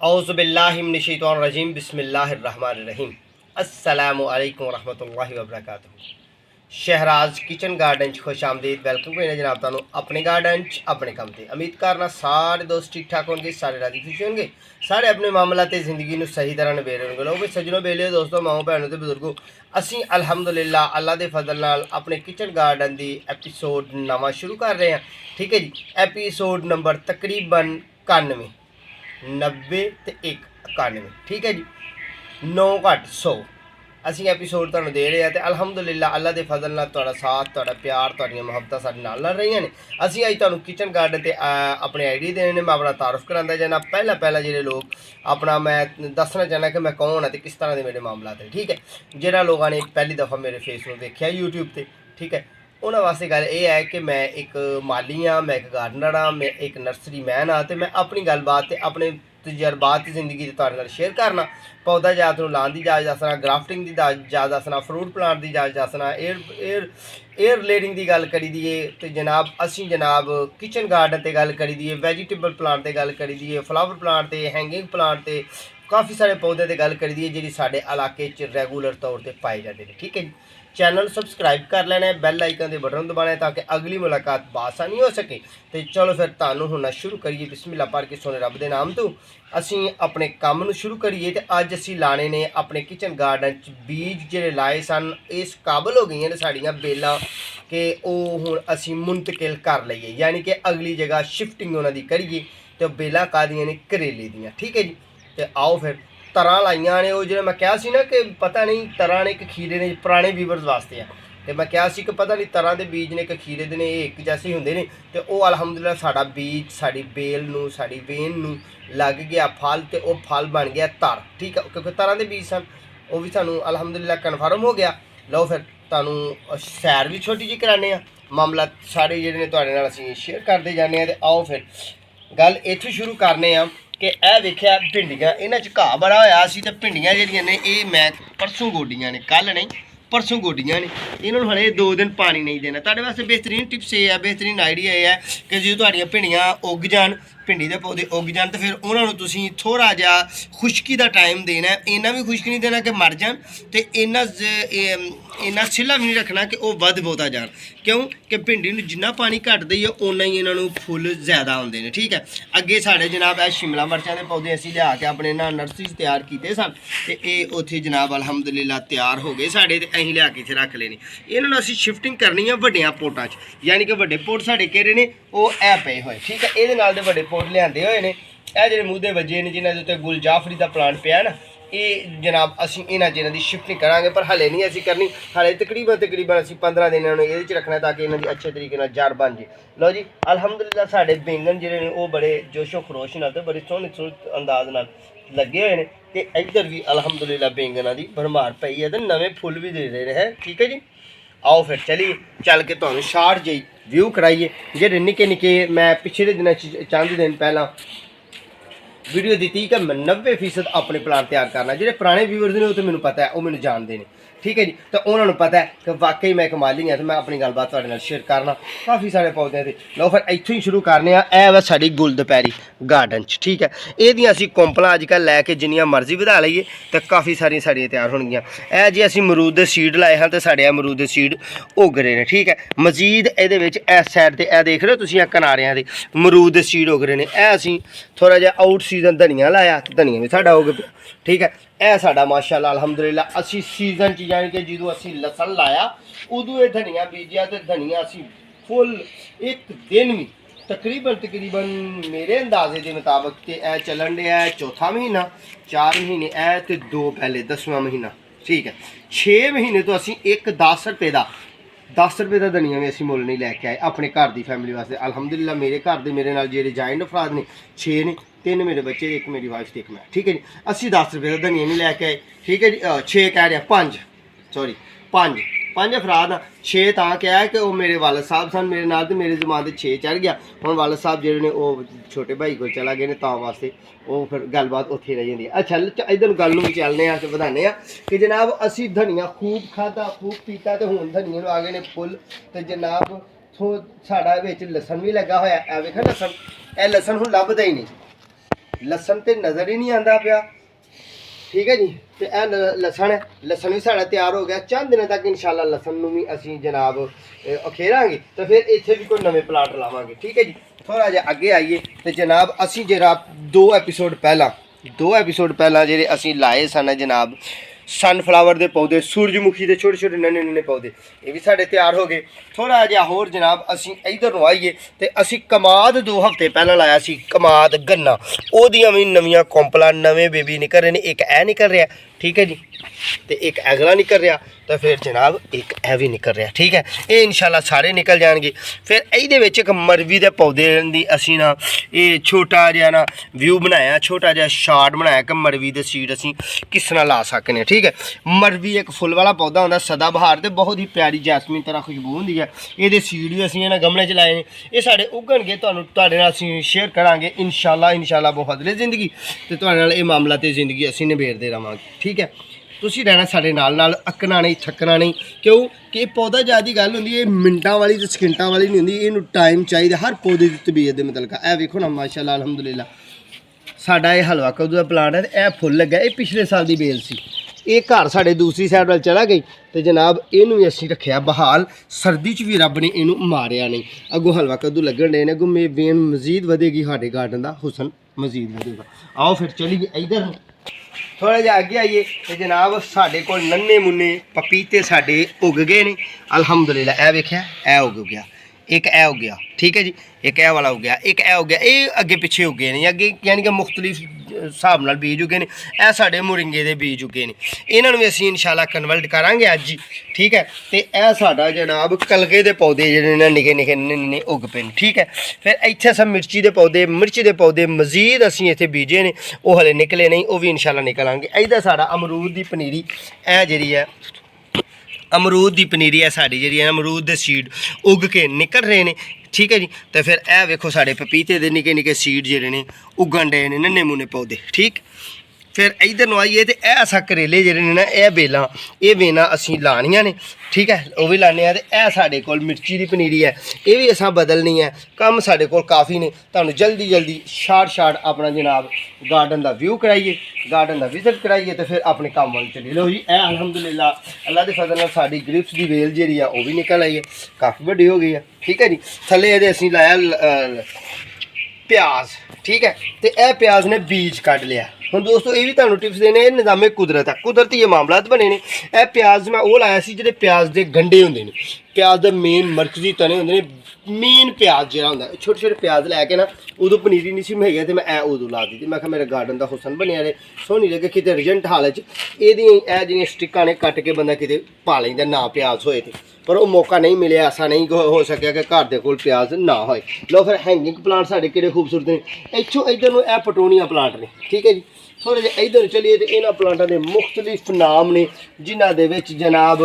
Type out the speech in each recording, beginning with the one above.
औज़ुबिल्लाहिमिनश्शैतानिर्रजीम बिस्मिल्लाहिर्रहमानिर्रहीम अस्सलामु अलैकुम वरहमतुल्लाहि वबरकातुहू। शहराज किचन गार्डन खुश आमदीद। वेलकम करना जनाब तुहानू अपने गार्डन अपने काम से। उम्मीद करना सारे दोस्त ठीक ठाक होंगे, सारे राजी खुश होंगे, सारे अपने मामला ते जिंदगी में सही तरह निबेड़ होंगे। लोग सज्जनों बेले दोस्तों माओ भैनों ते बुजुर्गों, असी अलहमदुलिल्लाह अल्लाह के फजल नाल अपने किचन गार्डन की एपीसोड नवा शुरू कर रहे हैं। ठीक है जी, एपीसोड नंबर तकरीबन 91 90 तो 91। ठीक है जी, 9 घट 100 असी एपीसोड तुहानू दे रहे हैं। तो अलहमदुलिल्लाह अल्लाह के फजल नाल तुहाडा साथ, तुहाडा प्यार, तुहाडियां मुहब्बतां साडे नाल रही ने। असी अज तुहानू किचन गार्डन ते अपने आईडी देने ने। मैं अपना तारुफ करांदा जाना। पहला जिहड़े लोग अपना मैं दसना चाहना कि मैं कौन है तो किस तरह के मेरे मामला है। ठीक है, जिहड़ा लोगों ने पहली दफ़ा मेरे फेस को देखा यूट्यूब पर, ठीक है, उन्होंने वास्ते गल ये है कि मैं एक माली हाँ, मैं एक गार्डनर हाँ, मैं एक नर्सरी मैन हाँ। तो मैं अपनी गलबात अपने तजर्बात जिंदगी तुहाडे शेयर करना। पौधा जात नूं लाने की जाच दसना, ग्राफ्टिंग की जाच दसना, फ्रूट प्लांट की जाच दसना, एयर रिलेटिंग की गल करी दिए तो जनाब असी जनाब किचन गार्डन ते गल करी दिए, वैजीटेबल प्लांट ते गल करी दिए, फ्लावर प्लांट ते, हैंगिंग प्लांट ते, काफ़ी सारे पौधे ते गल करी दिए जिहड़ी साडे इलाके च रेगूलर तौर पर पाए जाते हैं। ठीक है जी, चैनल सबसक्राइब कर लेना है, बैल आइकन के बटन दबाना है ताकि अगली मुलाकात बासानी हो सके। तो चलो फिर तुहानू हुण शुरू करिए बिस्मिल्लाह पढ़ के सोने रब के नाम तो असी अपने काम नू शुरू करिए। तो अज असी लाने ने अपने किचन गार्डन च बीज जिहड़े लाए सन इस काबल हो गई ने साड़ियाँ बेलां कि हुण असी मुंतकिल कर लईए, यानी कि अगली जगह शिफ्टिंग उन्हां दी करिए। तो बेलां कादियां ने करेले दियां। ठीक है जी, तो आओ फिर तरह लाइया ने वो जो मैं क्या सी ना कि पता नहीं तरह ने कि खीरे ने पुराने व्यूवर्स वास्ते है। तो मैं क्या सी कि पता नहीं तरह के बीज ने कि खीरे दे ने एक जैसे ही होंगे ने। तो वह अलहमदुलिल्लाह साड़ा बीज साड़ी बेल नू साड़ी वेन नू लग गया फल, तो वह फल बन गया तर। ठीक है, क्योंकि तरह के बीज सन वो भी सानू अलहमदुलिल्लाह कन्फर्म हो गया। लो फिर तुहानू सैर भी छोटी जी कराने मामला सारे जिहड़े तुहाडे नाल असीं शेयर करते जाने। तो आओ फिर गल इत्थों शुरू करने कि यह वेख्या भिंडियां इन्हां च घाह बड़ा होया सी। ते भिंडियां जिहड़ियां ने ये मैं परसों गोडियां ने, कल नहीं परसों गोडियां ने। इन्होंने हले 2 दिन पानी नहीं देना। तुहाडे वास्ते बेहतरीन टिप्स ये है, बेहतरीन आइडिया ये है कि जो तुहाडियां भिंडियां उग जान, भिंडी के पौधे उग जान, तो फिर उन्होंने तुसीं थोड़ा जिहा खुश्की का टाइम देना है। इन्ना भी खुश्क नहीं देना कि मर जान, तो इन्ना सिला भी नहीं रखना कि वह वध बहुता जान। क्यों कि भिंडी नूं जिन्ना पानी घट देइए उन्ना ही इन्हों फुल ज़्यादा आउंदे ने। ठीक है, अगे साढ़े जनाब ए शिमला मिर्चां के पौधे असीं लिया के अपने ना नर्सरी तैयार किए सन। तो ये उत्थे जनाब अलहमदुलिल्लाह तैयार हो गए साढ़े, तो असीं लिया के इत्थे रख लेने। इन्होंने असीं शिफ्टिंग करनी है वड्डियां पोटां च, यानी कि वड्डे पोट साढ़े केरे ने वो ए पे होए। ठीक है, ये नाल दे वड्डे पोट लिआंदे होए ने। ए जिहड़े मूधे वजे ने जिन्हां दे उत्ते गुलजाफरी का प्लांट पिया ना, ये जनाब असी इन्हां जिन्हां की शिफ्टिंग करांगे, पर हले नहीं असी करनी। हले तकरीबन असी 15 दिन इन्होंने ये रखना ताकि इन्हों की अच्छे तरीके नाल जड़ बन जाए। लो जी अलहमदुलिल्लाह साढ़े बैंगन जिहड़े ने वो बड़े जोशो खरोश नाल ते बड़े सोहने अंदाज नाल लगे हुए हैं। तो इधर भी अलहमदुलिल्लाह बैंगनां की भरमार पई है, तो नवे फुल भी दे रहे हैं। ठीक है जी, आओ फिर चलिए चल के तुहानू शार्ट जी व्यू कराइए। जेह्ड़े निक्के निक्के मैं पिछले दिनों चंद दिन पहला वीडियो दी कि मैं 90% अपने प्लांट तैयार करना। जो पुराने व्यूअर्स ने वो तो मैंने पता है, वो मैंने जानते हैं। ठीक है जी, तो उन्होंने पता है कि वाकई मैं एक माली हाँ। तो मैं अपनी गलबात तुहाडे नाल शेयर करना काफ़ी सारे पौधे थे। लो फिर इत्थों ही शुरू करने ए वा साडी गुलदपैरी गार्डन च। ठीक है, ये असीं कोंपलां अजकल लैके जिन्नियां मर्जी वधा लईए तो काफ़ी सारियां साड़ियां तैयार होणगियां। ए जी असीं अमरूद दे सीड लाए हैं, तो साढ़े अमरूद दे सीड उग रहे हैं। ठीक है, मजीद ये इस साइड ते देख रहे हो तुसीं किनारियां दे अमरूद दे सीड उग रहे हैं। ए असीं थोड़ा जिहा आउट सीजन धनिया लाया, तो धनिया भी साडा उग पिया। ठीक है, यह साडा माशाअल्लाह अल्हम्दुलिल्लाह असी सीजन च यानी कि जो असी लसन लाया उदों ये धनिया बीजिया, तो धनिया असी फुल एक दिन भी तकरीबन मेरे अंदाजे के मुताबिक तो यह चलन दिया है 4था महीना, 4 महीने ए तो 2 पहले 10वां महीना। ठीक है, 6 महीने तो असी एक 10 रुपये का धनिया भी असी मुल नहीं लैके आए अपने घर की फैमिली वास्ते। अलहमदुलिल्लाह मेरे घर के मेरे नाल जेह्ड़े जॉइंट अफराद ने 6 ने, 3 मेरे बच्चे, 1 मेरी वाइफ ते 1 मैं। ठीक है जी, असी 10 रुपये का धनिया नहीं लैके आए। ठीक है जी, 6 कह रहे 5 अफराद हाँ। 6 तां क्या है कि वो मेरे वालद साहब सन मेरे नाल, तो मेरे जमान 6 चढ़ गया। हुण वालद साहब जेह्ड़े ने वो छोटे भाई को चला गए ने, तां वास्ते वो फिर गलबात उत्थे रह जाती है। अच्छा इधर गल नूं चलने वधाने कि जनाब असी धनिया खूब खाधा खूब पीता, तो हुण धनिया नूं आ गए ने फुल। तो जनाब साड़ा विच लसन भी लगा होया, वेखा लसन, ए लसन हुण लभदा ही नहीं। लसन तो नज़र ही नहीं आता पिया। ठीक है जी, तो यह लसन है, लसन भी साढ़ा तैयार हो गया। चंद दिन तक इंशाल्लाह लसन में भी असी जनाब अखेरांगे तो फिर इत्थे भी कोई नवे प्लाट लावांगे। ठीक है जी, थोड़ा जिहा अगे आइए तो जनाब असी जरा दो एपीसोड पहला जेह्ड़े असी लाए सन जनाब सनफ्लावर के पौधे, सूरजमुखी के छोटे छोटे नन्हे नन्हे पौधे, ये भी साढ़े तैयार हो गए। थोड़ा जिहा होर जनाब असी इधर आइए तो असी कमाद 2 हफ्ते पहला लाया सी, कमाद गन्ना, ओदियां भी नवीं कौंपलां नवे बेबी निकल रहे हैं। एक ए निकल रहा, ठीक है जी, तो एक अगला निकल रहा, तो फिर जनाब एक ए भी निकल रहा। ठीक है, ये इंशाल्लाह सारे निकल जाएंगे। फिर ये एक मरवी के पौधे की असी ना ये छोटा जिहा ना व्यू बनाया, छोटा जिहा शार्ट बनाया कि मरवी के सीड असी किस तरह ला सकते हैं। ठीक है, मरवी एक फुल वाला पौधा होंदा सदाबहार, तो बहुत ही प्यारी जैसमीन तरह खुशबू होंदी है। ये सीड भी असी इन्हां गमले च लाए हैं, ये साढ़े उगणगे, तुहाडे नाल असी शेयर करांगे इंशाल्लाह बहुत जिंदगी, तो तुहाडे नाल ये मामला तो जिंदगी असी निबेड़ते रहांगे। ठीक है, तुसी रहना साढ़े नाल, अकना नहीं थकना नहीं, क्यों कि पौधा ज़्यादा गल होंदी है मिनटां वाली तो सकिंटां वाली नहीं होंदी, इनू टाइम चाहिए हर पौधे की तबीयत के मुतलक। ए वेखो ना माशाअल्लाह अल्हम्दुलिल्लाह साडा ये हलवा कद्दू का प्लांट है, यह फुल लग्या, ये पिछले साल की बेल सी, ये घर साढ़े दूसरी साइड वाल चला गई, तो जनाब इनू भी असी रखिया बहाल, सर्दी च भी रब ने इनू मारिया नहीं। अगों हलवा कद्दू लगन डे ने, अगों बेन मजीद वधेगी, साढ़े गार्डन का हुसन मजीद वधेगा। आओ फिर चलिए इधर थोड़ा जिहा अगे आइए तो जनाब साढ़े कोल नन्हे मुन्ने पपीते साढ़े उग गए ने अल्हम्दुलिल्लाह। ए वेख्या ए उग गया, एक ए उग गया, ठीक है जी, एक ए वाला उग गया, एक ए उग गया, ये अगे पिछे उगे ने, अगे यानी कि मुख्तलिफ हिसाब नाल बीज उगे ने। ए साढ़े मुरिंगे के बीज उगे ने, इन्होंने भी असीं इंशाल्लाह कन्वर्ट करांगे अज ही। ठीक है, तो यह साडा जनाब कलगे के पौधे जिहड़े निके निके नन्हे उग पे। ठीक है, फिर इत्थे असां मिर्ची के पौधे मजीद असीं इत्थे बीजे ने, वो हले निकले नहीं, वो भी इंशाल्लाह निकलांगे। इधर साडा अमरूद की पनीरी, ए जिहड़ी है अमरूद की पनीरी है साड़ी जी, अमरूद के सीड उग के निकल रहे हैं। ठीक है जी, तो फिर ए वेखो साढ़े पपीते के निके निके सीड जोड़े ने उगन डे ने, नन्हे मुन्ने पौधे। ठीक, फिर इधर नु आइए तो यह असा करेले जोड़े ने ना, यह बेलां ये बेलां असी लानियां ने। ठीक है, वह भी लाने, तो यह साढ़े कोल मिर्ची की पनीरी है, ये भी असा बदलनी है। कम साढ़े कोल काफ़ी ने, तुहानू जल्दी जल्दी शार्ट अपना जनाब गार्डन का व्यू कराइए, गार्डन का विजिट कराइए, तो फिर अपने काम वाल चलिए। लो जी, ए अल्हम्दुलिल्लाह अल्लाह के फजल नाल साडी ग्रिप्स की वेल जी है वह भी निकल आई है, काफ़ी बड़ी हो गई है। ठीक है जी, थले ये असी लाया प्याज। ठीक है, तो यह प्याज ने बीज कढ़ लिया। हम दोस्तों ये भी तुहानू टिप्स देने, निज़ामे कुदरत है, कुदरती ये मामलात बने ने। यह प्याज मैं वो लाया सी जिहड़े प्याज के गंढे होंदे ने, प्याज के मेन मरकजी तने होंदे ने, मेन प्याज जिहड़ा होंदा, छोटे छोटे प्याज लैके ना उदों पनीरी नहीं सी मुहैया, तो मैं ए उदों ला दी, मैं मेरे गार्डन का हुसन बनया रहे, सोहनी लगे कि रिजल्ट हालत ये स्टिकां ने कट के बंदा कि पा लेंदा ना प्याज होए, पर वो मौका नहीं मिले, ऐसा नहीं हो सकिया कि घर के कोल प्याज ना होए। लो फिर हैंगिंग प्लांट साढ़े किहड़े खूबसूरत ने, इत्थों इधर नूं ए पटोनिया प्लांट ने। ठीक है जी, थोड़े जे इधर चलिए तो इन्हां प्लांटां दे मुख्तलिफ नाम ने, जिन्हां दे विच जनाब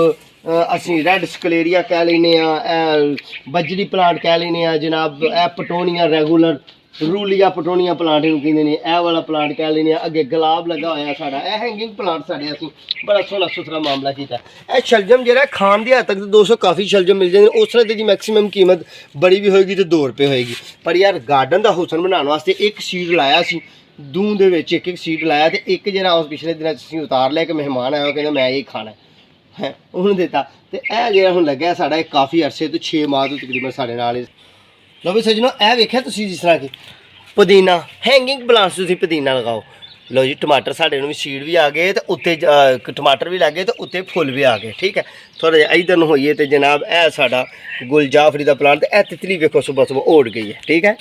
असी रेड स्कलेरिया कह लेने, बजरी प्लांट कह लेने जनाब, ए पटोनिया रेगूलर रूलिया पटोनिया प्लांट इनू कहते हैं, ए वाला प्लांट कह लेने, अगे गुलाब लगा होया साडा, ए हैंगिंग प्लांट साडे असीं बड़ा सोहना सुथरा मामला कीता। ए शलजम जिहड़ा खाण दी हद तक 200 काफ़ी शलजम मिल जाते, उस तरह की मैक्सीमम कीमत बड़ी भी होएगी तो 2 रुपये होएगी, पर यार गार्डन का हुसन बनाने वास्ते एक सीड लाया सी, दूं दे विच एक सीड लाया, तो एक जिहड़ा उस पिछले दिन असीं उतार लिया कि मेहमान आया कहंदा मैं ये खाना है, उन्होंने देता। तो यह जिहड़ा हुण लग्या साडा काफ़ी अरसे तो 6 माह तो तकरीबन साडे नाल। लो भी सजनों, ए वेख्या तुसीं जिस तरह की पुदीना हैंगिंग प्लांट्स तुसीं पुदीना लगाओ। लो जी, टमाटर साढ़े भी सीड भी आ गए, तो उत्ते टमाटर भी लग गए, तो उत्ते फुल भी आ गए। ठीक है, थोड़ा जिहा इधर नूं होइए तो जनाब ए साडा गुलजाफरी का प्लांट, ए तितली वेखो सुबह सुबह उड़ गई है। ठीक है,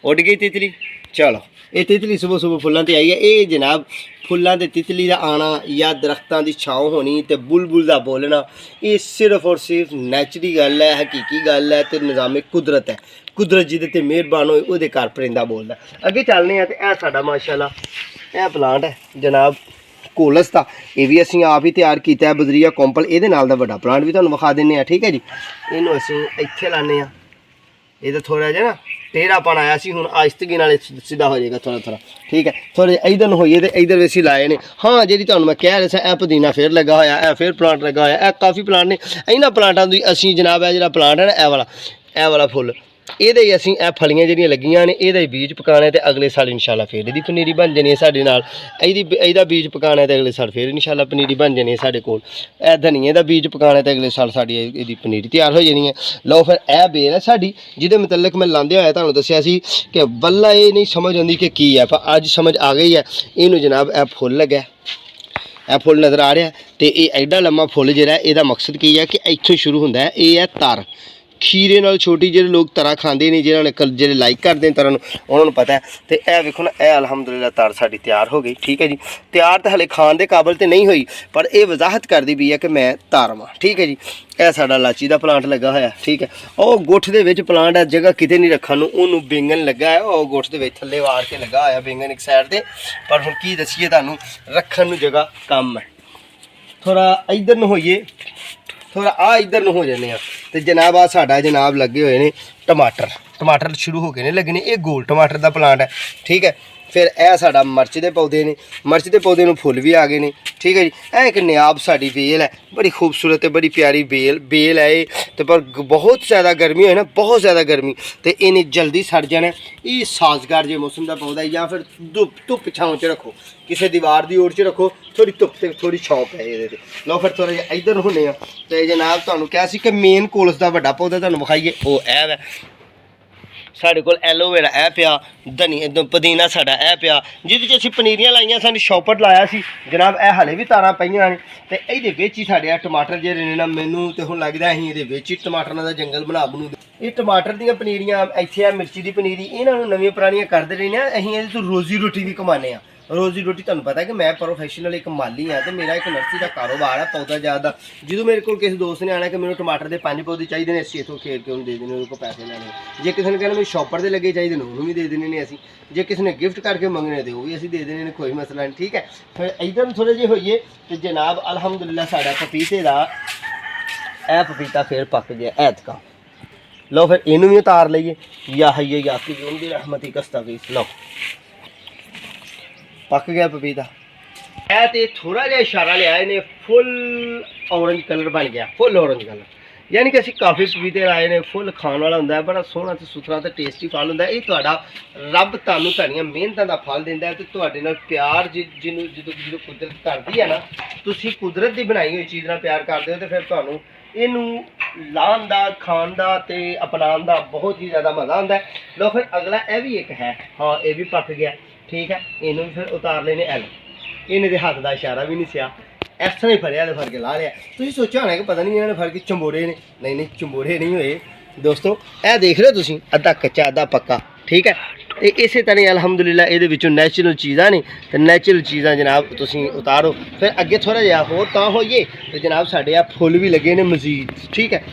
उड़ गई तितली, चलो ये तितली सुबह सुबह फुल्लां ते आई है। ये जनाब फुल्लां ते तितली का आना या दरख्तां की छाँव होनी तो बुलबुल का बोलना, ये सिर्फ और सिर्फ नैचुरली गल है, हकीकी गल है, तो निज़ामे कुदरत है। कुदरत जिहदे ते मेहरबान होए उहदे घर परिंदा बोलदा। अगे चलने तो यह साडा माशाअल्लाह यह प्लांट है जनाब कोलस का, यह भी असीं आप ही तैयार किया है, बजरिया कौंपल ये नाल दा बड़ा प्लांट भी तुहानूं विखा दिंदे आ। ठीक है जी, इनू असीं इत्थे लाने आ, ये तो थोड़ा जिहा ना टेढ़ापन आया सी, हुण आहिस्तगी नाल सीधा हो जाएगा थोड़ा थोड़ा। ठीक है, थोड़े इधर होइए तो इधर भी असीं लाए ने। हाँ जी तुहानूं मैं कह रहा सा, यह पुदीना फिर लगा होया, यह फिर प्लांट लगा होया, यह काफ़ी प्लांट ने। इन्हां प्लांटां दी असीं जनाब है जिहड़ा प्लांट है ना, ए वाला फुल ਇਹਦੇ ਹੀ ਅਸੀਂ ਇਹ ਫਲੀਆਂ ਜਿਹੜੀਆਂ ਲੱਗੀਆਂ ਨੇ ਇਹਦਾ ਹੀ ਬੀਜ ਪਕਾਣਾ ਤੇ ਅਗਲੇ ਸਾਲ ਇਨਸ਼ਾਅੱਲਾ ਫੇਰ ਇਹਦੀ ਪਨੀਰੀ ਬਣ ਜਾਣੀ ਹੈ ਸਾਡੇ ਨਾਲ। ਇਹਦਾ ਬੀਜ ਪਕਾਣਾ ਤੇ ਅਗਲੇ ਸਾਲ ਫੇਰ ਇਨਸ਼ਾਅੱਲਾ ਪਨੀਰੀ ਬਣ ਜਾਣੀ ਹੈ ਸਾਡੇ ਕੋਲ। ਇਹ ਧਨੀਏ ਦਾ ਬੀਜ ਪਕਾਣਾ ਤੇ ਅਗਲੇ ਸਾਲ ਸਾਡੀ ਇਹਦੀ ਪਨੀਰੀ ਤਿਆਰ ਹੋ ਜਾਣੀ ਹੈ। ਲਓ ਫਿਰ ਇਹ ਬੇਲ ਹੈ ਸਾਡੀ, ਜਿਹਦੇ ਮੁਤਲਕ ਮੈਂ ਲਾਉਂਦੇ ਹੋਇਆ ਤੁਹਾਨੂੰ ਦੱਸਿਆ ਸੀ ਕਿ ਵੱਲਾ ਇਹ ਨਹੀਂ ਸਮਝ ਆਉਂਦੀ ਕਿ ਕੀ ਹੈ, ਪਰ ਅੱਜ ਸਮਝ ਆ ਗਈ ਹੈ। ਇਹਨੂੰ ਜਨਾਬ ਇਹ ਫੁੱਲ ਲੱਗਾ, ਇਹ ਫੁੱਲ ਨਜ਼ਰ ਆ ਰਿਹਾ ਤੇ ਇਹ ਐਡਾ ਲੰਮਾ ਫੁੱਲ ਜਿਹੜਾ ਇਹਦਾ ਮਕਸਦ ਕੀ ਹੈ ਕਿ ਇੱਥੋਂ ਸ਼ੁਰੂ ਹੁੰਦਾ ਹੈ। ਇਹ ਹੈ ਤਰ, ਖੀਰੇ ਨਾਲ ਛੋਟੀ, ਜਿਹੜੇ ਲੋਕ ਤਰਾ ਖਾਂਦੇ ਨੇ, ਜਿਹਨਾਂ ਨੇ ਜਿਹੜੇ ਲਾਈਕ ਕਰਦੇ ਨੇ ਤਰਾਂ ਨੂੰ, ਉਹਨਾਂ ਨੂੰ ਪਤਾ ਹੈ। ਤੇ ਇਹ ਵੇਖੋ ਨਾ, ਇਹ ਅਲਹਮਦੁਲਿਲਾ ਤਰ ਸਾਡੀ ਤਿਆਰ ਹੋ ਗਈ। ਠੀਕ ਹੈ ਜੀ, ਤਿਆਰ ਤਾਂ ਹਲੇ ਖਾਣ ਦੇ ਕਾਬਲ ਤੇ ਨਹੀਂ ਹੋਈ, ਪਰ ਇਹ ਵਜ਼ਾਹਤ ਕਰਦੀ ਵੀ ਹੈ ਕਿ ਮੈਂ ਤਰ ਵਾਂ। ਠੀਕ ਹੈ ਜੀ, ਇਹ ਸਾਡਾ ਲਾਚੀ ਦਾ ਪਲਾਂਟ ਲੱਗਾ ਹੋਇਆ। ਠੀਕ ਹੈ, ਉਹ ਗੁੱਠ ਦੇ ਵਿੱਚ ਪਲਾਂਟ ਹੈ, ਜਗ੍ਹਾ ਕਿਤੇ ਨਹੀਂ ਰੱਖਣ ਨੂੰ, ਉਹਨੂੰ ਬੈਂਗਣ ਲੱਗਾ ਹੈ, ਉਹ ਗੁੱਠ ਦੇ ਵਿੱਚ ਥੱਲੇ ਵਾੜ ਕੇ ਲੱਗਾ ਹੋਇਆ ਬੈਂਗਣ ਇੱਕ ਸਾਈਡ ਤੇ। ਪਰ ਹੁਣ ਕੀ ਦੱਸੀਏ ਤੁਹਾਨੂੰ, ਰੱਖਣ ਨੂੰ ਜਗ੍ਹਾ ਕਮ ਹੈ। ਥੋੜਾ ਇੱਧਰ ਨੂੰ ਹੋਈਏ, ਥੋੜਾ ਆ ਇੱਧਰ ਨੂੰ ਹੋ ਜਾਂਦੇ ਆ। ਤੇ ਜਨਾਬ ਆ ਸਾਡਾ ਜਨਾਬ ਲੱਗੇ ਹੋਏ ਨੇ ਟਮਾਟਰ ਸ਼ੁਰੂ ਹੋ ਗਏ ਨੇ ਲੱਗਣੇ। ਇਹ ਗੋਲ ਟਮਾਟਰ ਦਾ ਪਲਾਂਟ ਹੈ। ਠੀਕ ਹੈ, ਫਿਰ ਇਹ ਸਾਡਾ ਮਿਰਚ ਦੇ ਪੌਦੇ ਨੇ, ਮਿਰਚ ਦੇ ਪੌਦੇ ਨੂੰ ਫੁੱਲ ਵੀ ਆ ਗਏ ਨੇ। ਠੀਕ ਹੈ ਜੀ, ਇਹ ਇੱਕ ਨਿਆਬ ਸਾਡੀ ਵੇਲ ਹੈ, ਬੜੀ ਖੂਬਸੂਰਤ ਤੇ ਬੜੀ ਪਿਆਰੀ ਬੇਲ ਹੈ ਇਹ। ਤੇ ਪਰ ਬਹੁਤ ਜ਼ਿਆਦਾ ਗਰਮੀ ਹੋਏ ਨਾ, ਬਹੁਤ ਜ਼ਿਆਦਾ ਗਰਮੀ, ਤੇ ਇਹਨੇ ਜਲਦੀ ਸੜ ਜਾਣਾ। ਇਹ ਸਾਜ਼ਗਾਰ ਜੇ ਮੌਸਮ ਦਾ ਪੌਦਾ, ਜਾਂ ਫਿਰ ਧੁੱਪ ਛਾਂ 'ਚ ਰੱਖੋ, ਕਿਸੇ ਦੀਵਾਰ ਦੀ ਓੜ 'ਚ ਰੱਖੋ, ਥੋੜੀ ਧੁੱਪ ਤੇ ਥੋੜੀ ਛਾਂ ਪਏ ਇਹਦੇ ਤੇ। ਲਓ ਫਿਰ ਥੋੜਾ ਜਿਹਾ ਇੱਧਰ ਹੁੰਦੇ ਆ। ਤੇ ਜਨਾਬ ਤੁਹਾਨੂੰ ਕਿਹਾ ਸੀ ਕਿ ਮੇਨ ਕੋਲਸ ਦਾ ਵੱਡਾ ਪੌਦਾ ਤੁਹਾਨੂੰ ਵਿਖਾਈਏ, ਉਹ ਇਹ ਹੈ ਸਾਡੇ ਕੋਲ। ਐਲੋਵੇਰਾ ਇਹ ਪਿਆ, ਪੁਦੀਨਾ ਸਾਡਾ ਇਹ ਪਿਆ, ਜਿਹਦੇ 'ਚ ਅਸੀਂ ਪਨੀਰੀਆਂ ਲਾਈਆਂ, ਸਾਨੂੰ ਸ਼ੌਪਰ ਲਾਇਆ ਸੀ ਜਨਾਬ। ਇਹ ਹਾਲੇ ਵੀ ਤਾਰਾਂ ਪਈਆਂ ਨੇ। ਤੇ ਇਹਦੇ ਵਿੱਚ ਹੀ ਸਾਡੇ ਆ ਟਮਾਟਰ ਜਿਹੜੇ ਨੇ ਨਾ, ਮੈਨੂੰ ਤੇ ਹੁਣ ਲੱਗਦਾ ਅਸੀਂ ਇਹਦੇ ਵਿੱਚ ਹੀ ਟਮਾਟਰਾਂ ਦਾ ਜੰਗਲ ਬਣੂ। ਇਹ ਟਮਾਟਰ ਦੀਆਂ ਪਨੀਰੀਆਂ ਇੱਥੇ ਆ, ਮਿਰਚੀ ਦੀ ਪਨੀਰੀ, ਇਹਨਾਂ ਨੂੰ ਨਵੀਆਂ ਪੁਰਾਣੀਆਂ ਕਰਦੇ ਰਹਿੰਦੇ ਆ ਅਸੀਂ। ਇਹਦੇ ਤੋਂ ਰੋਜ਼ੀ ਰੋਟੀ ਵੀ ਕਮਾਉਂਦੇ ਆ। ਰੋਜ਼ੀ ਰੋਟੀ ਤੁਹਾਨੂੰ ਪਤਾ ਕਿ ਮੈਂ ਪ੍ਰੋਫੈਸ਼ਨਲ ਇੱਕ ਮਾਲੀ ਹਾਂ, ਤੇ ਮੇਰਾ ਇੱਕ ਨਰਸਰੀ ਦਾ ਕਾਰੋਬਾਰ ਹੈ ਪੌਦਾ ਜ਼ਿਆਦਾ। ਜਦੋਂ ਮੇਰੇ ਕੋਲ ਕਿਸੇ ਦੋਸਤ ਨੇ ਆਣਾ ਕਿ ਮੈਨੂੰ ਟਮਾਟਰ ਦੇ 5 ਪੌਦੇ ਚਾਹੀਦੇ ਨੇ, ਅਸੀਂ ਇੱਥੋਂ ਖੇਡ ਕੇ ਉਹਨੂੰ ਦੇ ਦੇਣੇ, ਉਹਦੇ ਕੋਲ ਪੈਸੇ ਲੈਣੇ। ਜੇ ਕਿਸੇ ਨੇ ਕਹਿਣਾ ਮੈਨੂੰ ਸ਼ੌਪਰ ਦੇ ਲੱਗੇ ਚਾਹੀਦੇ ਨੇ, ਉਹਨੂੰ ਵੀ ਦੇ ਦੇਣੇ ਨੇ ਅਸੀਂ। ਜੇ ਕਿਸੇ ਨੇ ਗਿਫਟ ਕਰਕੇ ਮੰਗਣੇ ਤੇ ਉਹ ਵੀ ਅਸੀਂ ਦੇ ਦੇਣੇ ਨੇ, ਕੋਈ ਮਸਲਾ ਨਹੀਂ। ਠੀਕ ਹੈ, ਫਿਰ ਇੱਧਰ ਨੂੰ ਥੋੜ੍ਹੇ ਜਿਹੇ ਹੋਈਏ ਤੇ ਜਨਾਬ ਅਲਹਮਦੁਲਿਲਾ ਸਾਡਾ ਪਪੀਤੇ ਦਾ ਇਹ ਪਪੀਤਾ ਫਿਰ ਪੱਕ ਗਿਆ ਐਤਕਾ। ਲਓ ਫਿਰ ਇਹਨੂੰ ਵੀ ਉਤਾਰ ਲਈਏ। ਯਾ ਹਈਏ ਯਾ ਕਿ ਉਹਦੀ ਰਹਿਮਤੀ ਕਸਤਾ ਗਈ। ਲਓ ਪੱਕ ਗਿਆ ਪਪੀਤਾ। ਇਹ ਤੇ ਥੋੜਾ ਜਿਹਾ ਇਸ਼ਾਰਾ ਲਿਆ ਇਹਨੇ, ਫੁੱਲ ਔਰੰਜ ਕਲਰ ਬਣ ਗਿਆ, ਫੁੱਲ ਔਰੰਜ ਕਲਰ। ਯਾਨੀ ਕਿ ਅਸੀਂ ਕਾਫੀ ਪਪੀਤੇ ਲਾਏ ਨੇ, ਫੁੱਲ ਖਾਣ ਵਾਲਾ ਹੁੰਦਾ ਹੈ, ਬੜਾ ਸੋਹਣਾ ਤੇ ਸੁਥਰਾ ਤੇ ਟੇਸਟੀ ਫਲ ਹੁੰਦਾ। ਇਹ ਤੁਹਾਡਾ ਰੱਬ ਤੁਹਾਨੂੰ ਤੁਹਾਡੀਆਂ ਮਿਹਨਤਾਂ ਦਾ ਫਲ ਦਿੰਦਾ। ਤੇ ਤੁਹਾਡੇ ਨਾਲ ਪਿਆਰ ਜਿਹਨੂੰ ਜਦੋਂ ਕੁਦਰਤ ਕਰਦੀ ਹੈ ਨਾ, ਤੁਸੀਂ ਕੁਦਰਤ ਦੀ ਬਣਾਈ ਹੋਈ ਚੀਜ਼ ਨਾਲ ਪਿਆਰ ਕਰਦੇ ਹੋ, ਤੇ ਫਿਰ ਤੁਹਾਨੂੰ ਇਹਨੂੰ ਲਾਉਣ ਦਾ, ਖਾਣ ਦਾ ਤੇ ਅਪਣਾਉਣ ਦਾ ਬਹੁਤ ਹੀ ਜ਼ਿਆਦਾ ਮਜ਼ਾ ਆਉਂਦਾ ਹੈ। ਲਓ ਫਿਰ ਅਗਲਾ ਇਹ ਵੀ ਇੱਕ ਹੈ, ਹਾਂ ਇਹ ਵੀ ਪੱਕ ਗਿਆ। ਠੀਕ ਹੈ, ਇਹਨੂੰ ਵੀ ਫਿਰ ਉਤਾਰ ਲੈਣੇ। ਐਲ ਇਹਨੇ ਦੇ ਹੱਥ ਦਾ ਇਸ਼ਾਰਾ ਵੀ ਨਹੀਂ ਸਿਆ, ਇਸ ਤਰ੍ਹਾਂ ਹੀ ਫੜਿਆ ਤੇ ਫੜ ਕੇ ਲਾ ਲਿਆ। ਤੁਸੀਂ ਸੋਚਿਆ ਹੋਣਾ ਕਿ ਪਤਾ ਨਹੀਂ ਇਹਨਾਂ ਨੇ ਫੜ ਕੇ ਚੰਬੋੜੇ ਨੇ, ਨਹੀਂ ਚੰਬੋੜੇ ਨਹੀਂ ਹੋਏ ਦੋਸਤੋ। ਇਹ ਦੇਖ ਰਹੇ ਹੋ ਤੁਸੀਂ, ਅੱਧਾ ਕੱਚਾ ਅੱਧਾ ਪੱਕਾ। ਠੀਕ ਹੈ, ਤੇ ਇਸੇ ਤਰ੍ਹਾਂ ਅਲਹਮਦੁਲਿਲਾ ਇਹਦੇ ਵਿੱਚੋਂ ਨੈਚੁਰਲ ਚੀਜ਼ਾਂ ਨੇ, ਤੇ ਨੈਚੁਰਲ ਚੀਜ਼ਾਂ ਜਨਾਬ ਤੁਸੀਂ ਉਤਾਰੋ। ਫਿਰ ਅੱਗੇ ਥੋੜ੍ਹਾ ਜਿਹਾ ਹੋਰ ਤਾਂ ਹੋਈਏ ਤੇ ਜਨਾਬ ਸਾਡੇ ਆ ਫੁੱਲ ਵੀ ਲੱਗੇ ਨੇ ਮਜ਼ੀਦ। ਠੀਕ ਹੈ,